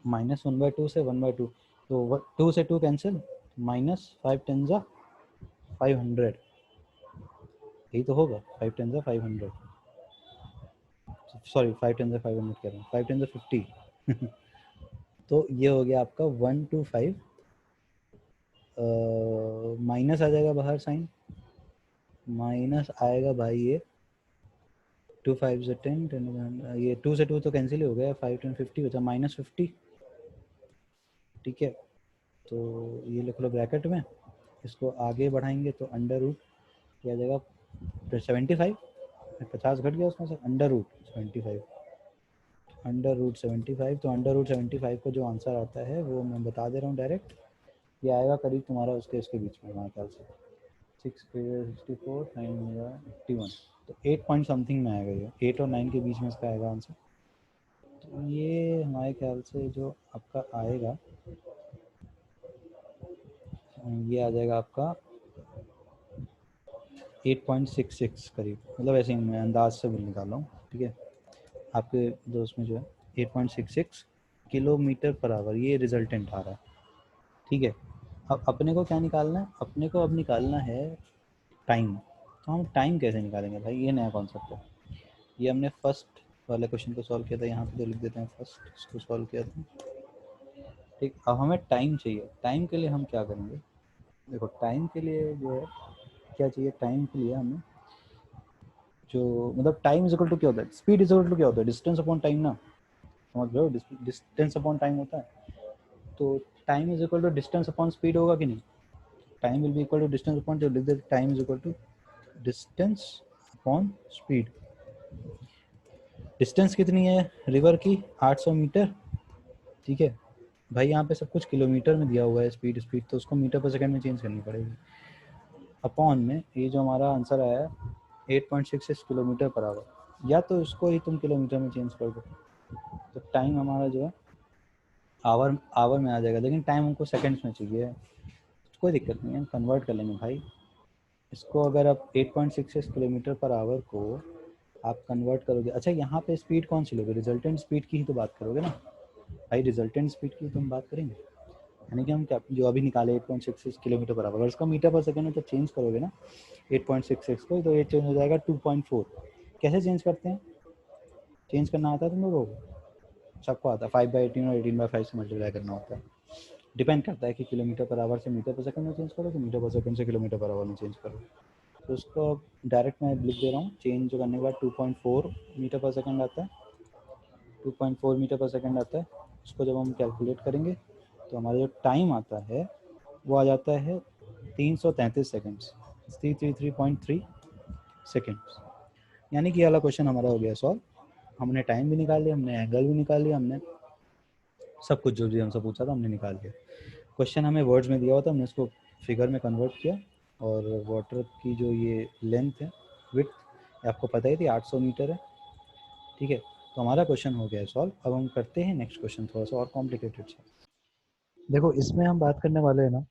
-1/2 से 1/2, तो 2 से 2 कैंसिल, -5 10 जा 500, यही तो होगा, 5 10 जा 500, सॉरी 5 10 जा 500 कह रहा हूँ, 5 10 जा 50 तो ये हो गया आपका 125, माइनस आ जाएगा बाहर साइन, माइनस आएगा भाई ये 2 5 से 10 10, ये 2 से 2 तो कैंसिल ही हो गया, 5 10 50 बचा -50, ठीक है। तो ये लिख लो ब्रैकेट में, इसको आगे बढ़ाएंगे तो अंडर रूट क्या आ जाएगा 75, 50 घट गया उसमें से, अंडर रूट 75, अंडर रूट 75। तो अंडर रूट 75 को जो आंसर आता है वो मैं बता दे रहा हूँ डायरेक्ट, ये आएगा करीब तुम्हारा उसके इसके बीच में, हमारे ख्याल से 64 9 81, तो 8 पॉइंट समथिंग में आएगा, ये 8 और 9 के बीच में इसका आएगा आंसर। तो ये हमारे ख्याल से जो आपका आएगा ये आ जाएगा आपका 8.66 करीब, मतलब ऐसे ही मैं अंदाज से बिल निकाल रहा हूँ, ठीक है। आपके दोस्त में जो है 8.66 किलोमीटर पर आवर ये रिजल्टेंट आ रहा है, ठीक है। अब अपने को क्या निकालना है? अपने को अब निकालना है टाइम। तो हम टाइम कैसे निकालेंगे भाई? ये नया कॉन्सेप्ट है। ये हमने फर्स्ट वाले क्वेश्चन को सॉल्व किया था, यहाँ पे तो लिख देते हैं फर्स्ट, इसको सॉल्व किया था, ठीक। अब हमें टाइम चाहिए। टाइम के लिए हम क्या करेंगे? देखो टाइम के लिए जो है क्या चाहिए, टाइम के लिए हमें जो मतलब टाइम इज इक्वल टू क्या होता है? स्पीड इज इक्वल टू क्या होता है? डिस्टेंस अपॉन टाइम ना, समझ रहे हो? डिस्टेंस अपॉन टाइम होता है। तो time is equal to distance upon speed होगा कि नहीं? Time will be equal to distance upon, जो लिख देते time is equal to distance upon speed. Distance कितनी है रिवर की? 800 मीटर, ठीक है भाई। यहाँ पे सब कुछ किलोमीटर में दिया हुआ है, स्पीड स्पीड तो उसको मीटर पर सेकंड में चेंज करनी पड़ेगी। अपॉन में ये जो हमारा आंसर आया 8.66 किलोमीटर पर आवर, या तो इसको ही तुम किलोमीटर में चेंज कर दो, तो टाइम हमारा जो है आवर में आ जाएगा, लेकिन टाइम हमको सेकंड्स में चाहिए। कोई दिक्कत नहीं है, हम कन्वर्ट कर लेंगे भाई इसको। अगर आप 8.66 किलोमीटर पर आवर को आप कन्वर्ट करोगे, अच्छा यहाँ पे स्पीड कौन सी लोगे? रिजल्टेंट स्पीड की ही तो बात करोगे ना भाई, रिजल्टेंट स्पीड की तो हम बात करेंगे। यानी कि हम क्या जो अभी निकाले 8.66 किलोमीटर पर आवर, अगर इसको मीटर पर सेकंड में तो चेंज करोगे ना 8.66 को, तो ये चेंज हो जाएगा 2.4। कैसे चेंज करते हैं? चेंज करना आता है तुम लोगों को? सबको आता है, 5/18 और 18/5 से मल्टीप्लाई करना होता है। डिपेंड करता है कि किलोमीटर पर आवर से मीटर पर सेकंड में चेंज करो कि मीटर पर सेकंड से किलोमीटर पर आवर में चेंज करो। तो उसको डायरेक्ट मैं लिख दे रहा हूँ, चेंज जो करने के बाद 2.4 मीटर पर सेकंड आता है, 2.4 मीटर पर सेकंड आता है। उसको जब हम कैलकुलेट करेंगे तो हमारा जो टाइम आता है वो आ जाता है 333 सेकेंड्स, 333.3 सेकेंड्स। यानी कि ये वाला क्वेश्चन हमारा हो गया सॉल्व। हमने टाइम भी निकाल लिया, हमने एंगल भी निकाल लिया, हमने सब कुछ जो भी हमसे पूछा था हमने निकाल लिया। क्वेश्चन हमें वर्ड्स में दिया हुआ था, हमने इसको फिगर में कन्वर्ट किया। और वाटर की जो ये लेंथ है, विड्थ, आपको पता ही थी 800 मीटर है, ठीक है। तो हमारा क्वेश्चन हो गया सॉल्व। अब हम करते हैं नेक्स्ट क्वेश्चन, थोड़ा सा और कॉम्प्लिकेटेड सा। देखो इसमें हम बात करने वाले हैं ना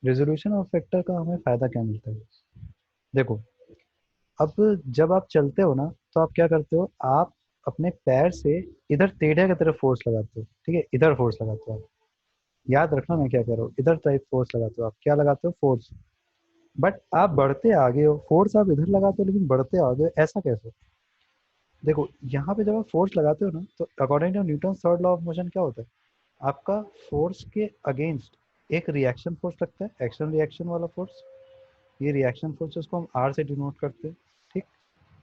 रेजोल्यूशन ऑफ वेक्टर का हमें फ़ायदा क्या मिलता है। देखो अब जब आप चलते हो ना तो आप क्या करते हो, आप अपने पैर से इधर टेढ़े की तरफ फोर्स लगाते हो, ठीक है, इधर फोर्स लगाते हो आप। याद रखना मैं क्या कह रहा हूँ, इधर टाइप फोर्स लगाते हो आप। क्या लगाते हो? फोर्स। बट आप बढ़ते आगे हो, फोर्स आप इधर लगाते हो लेकिन बढ़ते आगे हो, ऐसा कैसे? देखो यहाँ पे जब आप फोर्स लगाते हो ना, तो according to Newton third law of motion क्या होता है, आपका फोर्स के अगेंस्ट एक रिएक्शन फोर्स लगता है, एक्शन रिएक्शन वाला फोर्स। ये रिएक्शन फोर्स उसको हम आर से डिनोट करते हैं। ठीक,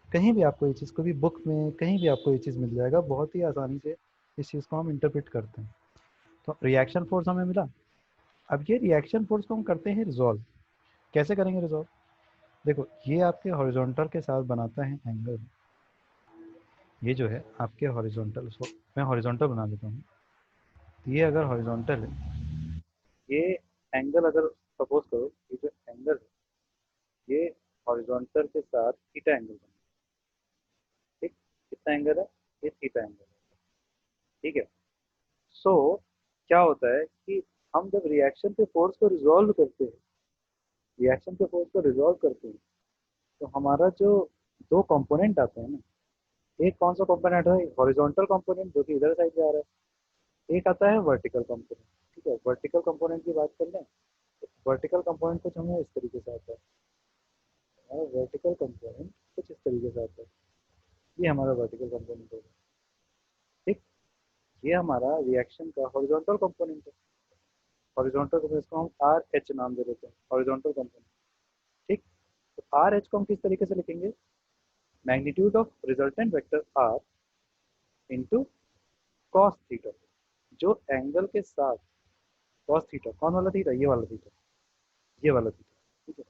कहीं भी आपको ये चीज़, कोई भी बुक में कहीं भी आपको ये चीज़ मिल जाएगा, बहुत ही आसानी से इस चीज़ को हम इंटरप्रेट करते हैं। तो रिएक्शन फोर्स हमें मिला। अब ये रिएक्शन फोर्स को हम करते हैं रिजॉल्व। कैसे करेंगे रिजॉल्व? देखो ये आपके हॉरिजॉन्टल के साथ बनाता है एंगल। ये जो है आपके हॉरिजॉन्टल, मैं हॉरिजॉन्टल बना देता हूँ। ये अगर हॉरिजॉन्टल है, ये एंगल अगर सपोज करो, ये जो एंगल है ये हॉरिजॉन्टल के साथ थीटा एंगल बना। ठीक, कितना एंगल है? ये थीटा एंगल है। ठीक है। सो क्या होता है कि हम जब रिएक्शन के फोर्स को रिजॉल्व करते हैं, रिएक्शन के फोर्स को रिजॉल्व करते हैं, तो हमारा जो दो कंपोनेंट आते हैं ना, एक कौन सा कंपोनेंट है? हॉरिजॉन्टल कंपोनेंट जो कि इधर साइड जा रहा है, एक आता है वर्टिकल कंपोनेंट। ठीक है, वर्टिकल कंपोनेंट की बात कर लें तो वर्टिकल कंपोनेंट कुछ हमें इस तरीके से आता है। हमारा वर्टिकल कंपोनेंट कुछ इस तरीके से आता है। ये हमारा वर्टिकल कंपोनेंट होगा। ठीक, ये हमारा रिएक्शन का हॉरिजॉन्टल कंपोनेंट है। हॉरिजॉन्टल कंपोनेंट को हम आर एच नाम दे देते हैं, हॉरिजॉन्टल कंपोनेंट। ठीक, तो आर एच को हम किस तरीके से लिखेंगे? Magnitude of resultant vector R into cos theta. जो एंगल के साथ कॉस थीटा, कौन वाला थीटा? ये वाला थीटा, ये वाला थीटा। ठीक है,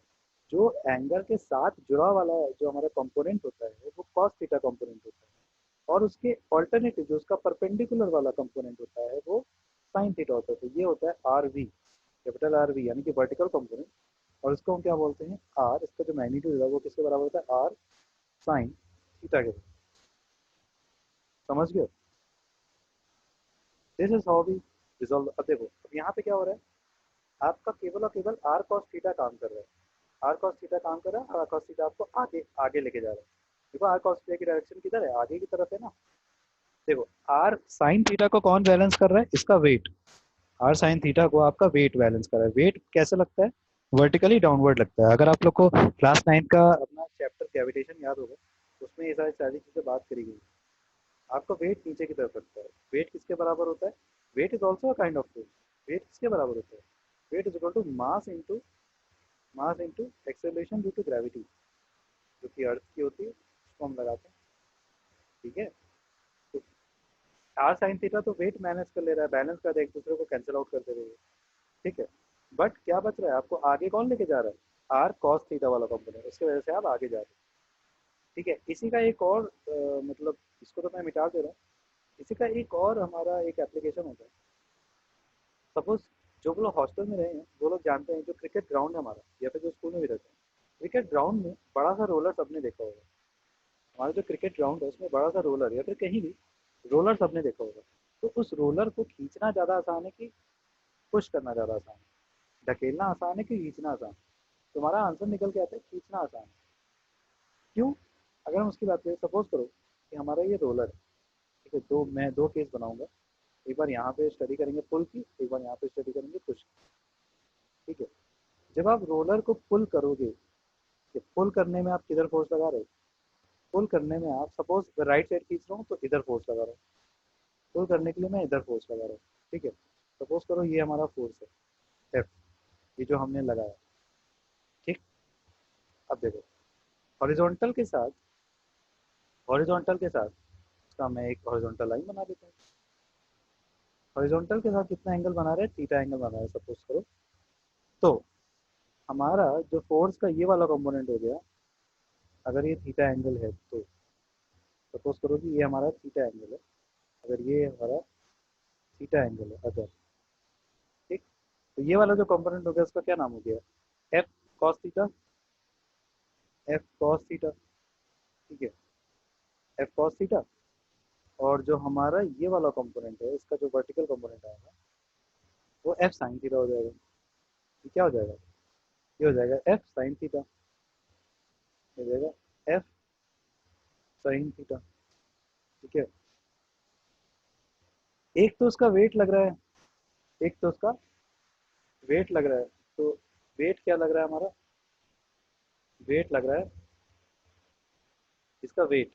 जो एंगल के साथ जुड़ा वाला जो हमारा कंपोनेंट होता है वो कॉस थीटा कंपोनेंट होता है, और उसके ऑल्टरनेटिव जो उसका परपेंडिकुलर वाला कंपोनेंट होता है वो साइन थीटा होता है। तो ये होता है R V, capital R V, यानी कि वर्टिकल कंपोनेंट। और इसको हम क्या बोलते हैं? आर। इसका जो मैग्नीट्यूड है वो किसके बराबर होता है? आर साइन थीटा के। समझ गए? This is how we resolve. अब देखो, अब यहाँ पे क्या हो रहा है, आपका केवल और केवल आर कॉस थीटा काम कर रहा है। आर कॉस थीटा काम कर रहा है, और आर कॉस थीटा आपको आगे आगे लेके जा रहा है। देखो आर कॉस थीटा की डायरेक्शन किधर है? आगे की तरफ है ना। देखो आर साइन थीटा को कौन बैलेंस कर रहा है? इसका वेट। आर साइन थीटा को आपका वेट बैलेंस कर रहा है। वेट कैसे लगता है? वर्टिकली डाउनवर्ड लगता है। अगर आप लोग को क्लास 9 का अपना चैप्टर कैविटेशन याद होगा, उसमें ये सारी सारी चीजें बात करी गई। आपका वेट नीचे की तरफ लगता है। वेट किसके बराबर होता है? Weight is also a kind of force. Weight किसके बराबर होता है? Weight is equal to mass into acceleration due to gravity, जो कि अर्थ की होती है, उसको हम लगाते हैं। ठीक है, तो आर साइन थीटा तो वेट मैनेज कर ले रहा है, बैलेंस कर रहा है, एक दूसरे को कैंसिल आउट करते रहिए। ठीक है, बट क्या बच रहा है आपको? आगे कौन लेके जा रहा है? आर कॉस थीटा वाला कंपोनेंट, उसकी वजह से आप आगे जा रहे हैं। ठीक है, इसी का एक और मतलब इसको तो मैं मिटा दे रहा हूँ। इसी का एक और हमारा एक एप्लीकेशन होता है। सपोज जो लोग हॉस्टल में रहे हैं वो लोग जानते हैं, जो क्रिकेट ग्राउंड है हमारा, या फिर जो स्कूल में भी रहते हैं, क्रिकेट ग्राउंड में बड़ा सा रोलर सबने देखा होगा। हमारा जो क्रिकेट ग्राउंड है उसमें बड़ा सा रोलर, या फिर कहीं भी रोलर सबने देखा होगा। तो उस रोलर को खींचना ज़्यादा आसान है कि पुश करना ज़्यादा आसान है? ढकेलना आसान है कि खींचना आसान है? तुम्हारा आंसर निकल के आता है खींचना आसान है। क्यों? अगर हम उसकी बात करें, सपोज करो कि हमारा ये रोलर है। ठीक है, मैं दो केस बनाऊंगा। एक बार यहाँ पे स्टडी करेंगे पुल की, एक बार यहाँ पे स्टडी करेंगे पुश की। ठीक है, जब आप रोलर को पुल करोगे, कि पुल करने में आप किधर फोर्स लगा रहे हो? पुल करने में आप सपोज राइट साइड खींच रहा हूँ तो इधर फोर्स लगा रहा हूँ, पुल करने के लिए मैं इधर फोर्स लगा रहा हूँ। ठीक है, सपोज करो ये हमारा फोर्स है एफ, ये जो हमने लगाया। ठीक, अब देखो हॉरिजॉन्टल के साथ, हॉरिजॉन्टल के साथ इसका मैं एक हॉरिजॉन्टल लाइन बना देता हूँ। हॉरिजॉन्टल के साथ कितना एंगल बना रहे हैं? थीटा एंगल बना रहे हैं सपोज करो। तो हमारा जो फोर्स का ये वाला कंपोनेंट हो गया, अगर ये थीटा एंगल है तो सपोज करो कि ये हमारा थीटा एंगल है, अगर ये हमारा थीटा एंगल है अगर। ठीक, तो ये वाला जो कंपोनेंट हो गया उसका क्या नाम हो गया? F cos theta, F cos theta. ठीक है, एफ कॉस थीटा। और जो हमारा ये वाला कंपोनेंट है, इसका जो वर्टिकल कंपोनेंट आएगा वो एफ साइन थीटा हो जाएगा। ये क्या हो जाएगा? ये हो जाएगा एफ साइन थीटा, हो जाएगा एफ साइन थीटा। ठीक है, एक तो उसका वेट लग रहा है, एक तो उसका वेट लग रहा है। तो वेट क्या लग रहा है हमारा? वेट लग रहा है इसका वेट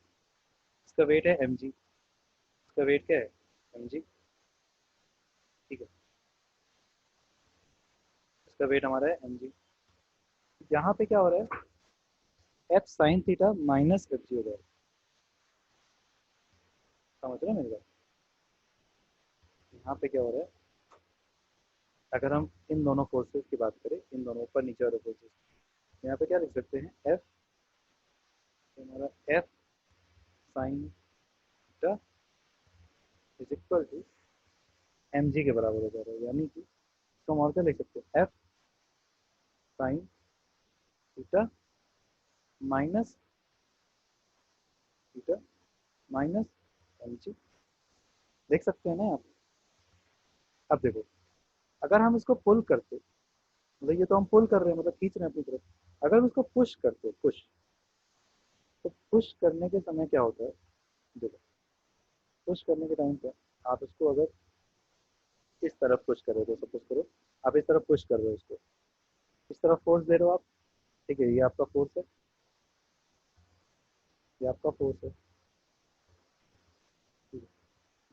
इसका वेट है mg, इसका वेट क्या है mg, ठीक है, इसका वेट हमारा है mg। यहाँ पे क्या हो रहा है, F sine theta minus F G हो जाएगा, समझ रहे हो मेरी बात। यहाँ पे क्या हो रहा है, अगर हम इन दोनों फोर्सेस की बात करें, इन दोनों ऊपर नीचे वाले फोर्सेस, यहाँ पे क्या लिख सकते हैं, एफ हमारा F sine theta is equal to M G के बराबर हो जा रहा है, यानी कि इसको हम और क्या लिख सकते हैं, F sine theta minus theta minus M G, देख सकते हैं ना आप। अब देखो, अगर हम इसको पुल करते, मतलब ये तो हम पुल कर रहे हैं, मतलब खींच रहे हैं अपनी तरफ, अगर हम इसको पुश करते, पुश, तो पुश करने के समय क्या होता है, देखो पुश करने के टाइम पर आप इसको अगर इस तरफ पुश कर रहे हो, तो सपोज करो आप इस तरफ पुश कर रहे हो इसको, इस तरफ फोर्स दे रहे हो आप, ठीक है, ये आपका फोर्स है, ये आपका फोर्स है, ठीक है।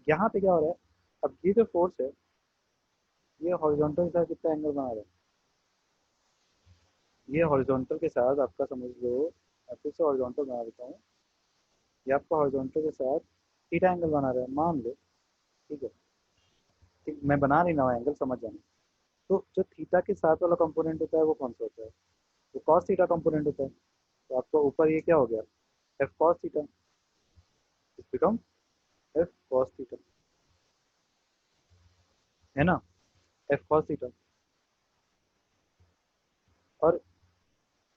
यहाँ पे क्या हो रहा है, अब ये जो फोर्स है, ये हॉरिजॉन्टल के साथ कितना एंगल बना रहा है, ये हॉरिजॉन्टल के साथ आपका समझ लो, मैं फिर से हॉरिजॉन्टल बना देता हूँ, ये आपका हॉरिजॉन्टल के साथ थीटा एंगल बना रहा है, मान लो, ठीक है, ठीक, मैं बना नहीं रहा हूँ एंगल, समझ जाना। तो जो थीटा के साथ वाला कंपोनेंट होता है वो कौन सा होता है, वो कॉस थीटा कंपोनेंट होता है। तो आपका ऊपर ये क्या हो गया, एफ कॉस थीटा, इस बिकम एफ कॉस थीटा, है ना, एफ कॉस थीटा। और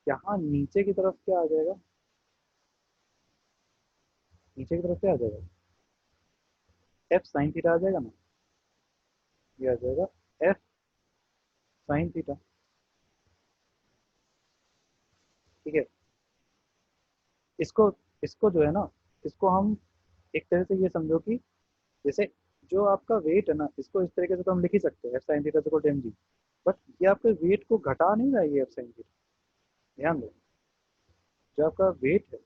यहाँ नीचे की तरफ क्या आ जाएगा, नीचे की तरफ क्या आ जाएगा, एफ साइन थीटा आ जाएगा ना, ये आ जाएगा एफ साइन थीटा, ठीक है। इसको इसको जो है ना, इसको हम एक तरह से ये समझो कि जैसे जो आपका वेट है ना, इसको इस तरीके से तो हम लिख ही सकते हैं, F sine theta equal to mg, but ये आपके वेट को घटा नहीं रहा है, ये एफ साइन थीटा, ध्यान दो, जो आपका वेट है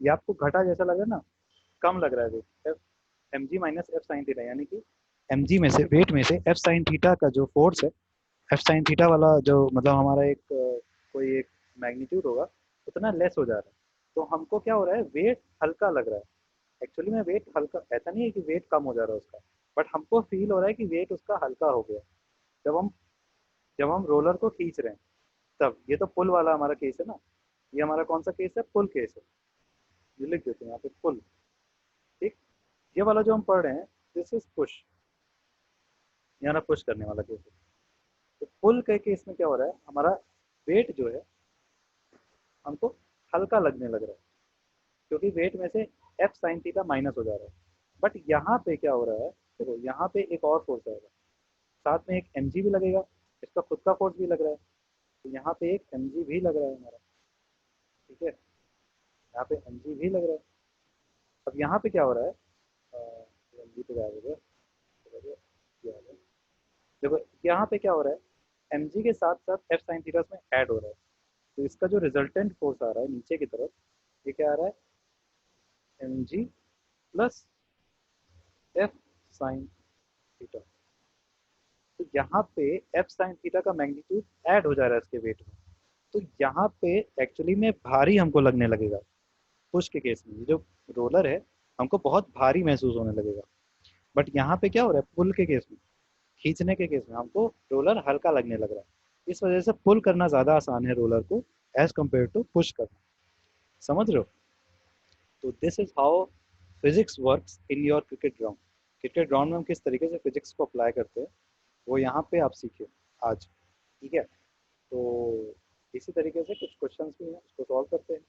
ये आपको घटा जैसा लग रहा है ना, कम लग रहा है weight, F M G minus F sine theta, यानी कि एम जी में से, वेट में से एफ साइन थीटा का जो फोर्स है, एफ साइन थीटा वाला जो मतलब हमारा एक कोई एक मैग्नीट्यूड होगा, उतना लेस हो जा रहा है। तो हमको क्या हो रहा है, वेट हल्का लग रहा है, एक्चुअली में वेट हल्का, ऐसा नहीं है कि वेट कम हो जा रहा है उसका, बट हमको फील हो रहा है कि वेट उसका हल्का हो गया, जब हम जब हम रोलर को खींच रहे हैं तब। ये तो पुल वाला हमारा केस है ना, ये हमारा कौन सा केस है, पुल केस है, ये लिख देते हैं यहाँ पे पुल, ठीक। ये वाला जो हम पढ़ रहे हैं, दिस इज पुश, यहाँ ना पुश करने वाला केस है। तो पुल के केस में क्या हो रहा है, हमारा वेट जो है हमको हल्का लगने लग रहा है, क्योंकि वेट में से एफ साइन थीटा माइनस हो जा रहा है। बट यहाँ पे क्या हो रहा है, देखो यहाँ पे एक और फोर्स आएगा, साथ में एक एम भी लगेगा, इसका खुद का फोर्स भी लग रहा है, तो यहाँ पे एक एम भी लग रहा है हमारा, ठीक है, यहाँ पे एम भी लग रहा है। अब यहाँ पे क्या हो रहा है, एम जी पे गायब हो गया, ये आ गया। देखो यहाँ पे क्या हो रहा है, एम के साथ साथ एफ साइन थीटा में ऐड हो रहा है, तो इसका जो रिजल्टेंट फोर्स आ रहा है नीचे की तरफ, ये क्या आ रहा है, M G plus F sine theta. तो यहाँ पे एफ साइन थीटा का मैग्नीट्यूड ऐड हो जा रहा है इसके वेट में, तो यहाँ पे एक्चुअली में भारी हमको लगने लगेगा, पुश के केस में ये जो रोलर है हमको बहुत भारी महसूस होने लगेगा। बट यहाँ पे क्या हो रहा है, पुल के केस में, खींचने के केस में हमको रोलर हल्का लगने लग रहा है, इस वजह से पुल करना ज़्यादा आसान है रोलर को एज कम्पेयर टू पुश करना, समझ रहे हो। तो this is how physics works in your cricket ground. Cricket ground में हम किस तरीके से फिजिक्स को अप्लाई करते हैं, वो यहाँ पे आप सीखे आज, ठीक है। तो इसी तरीके से कुछ क्वेश्चंस भी हैं, उसको सॉल्व करते हैं।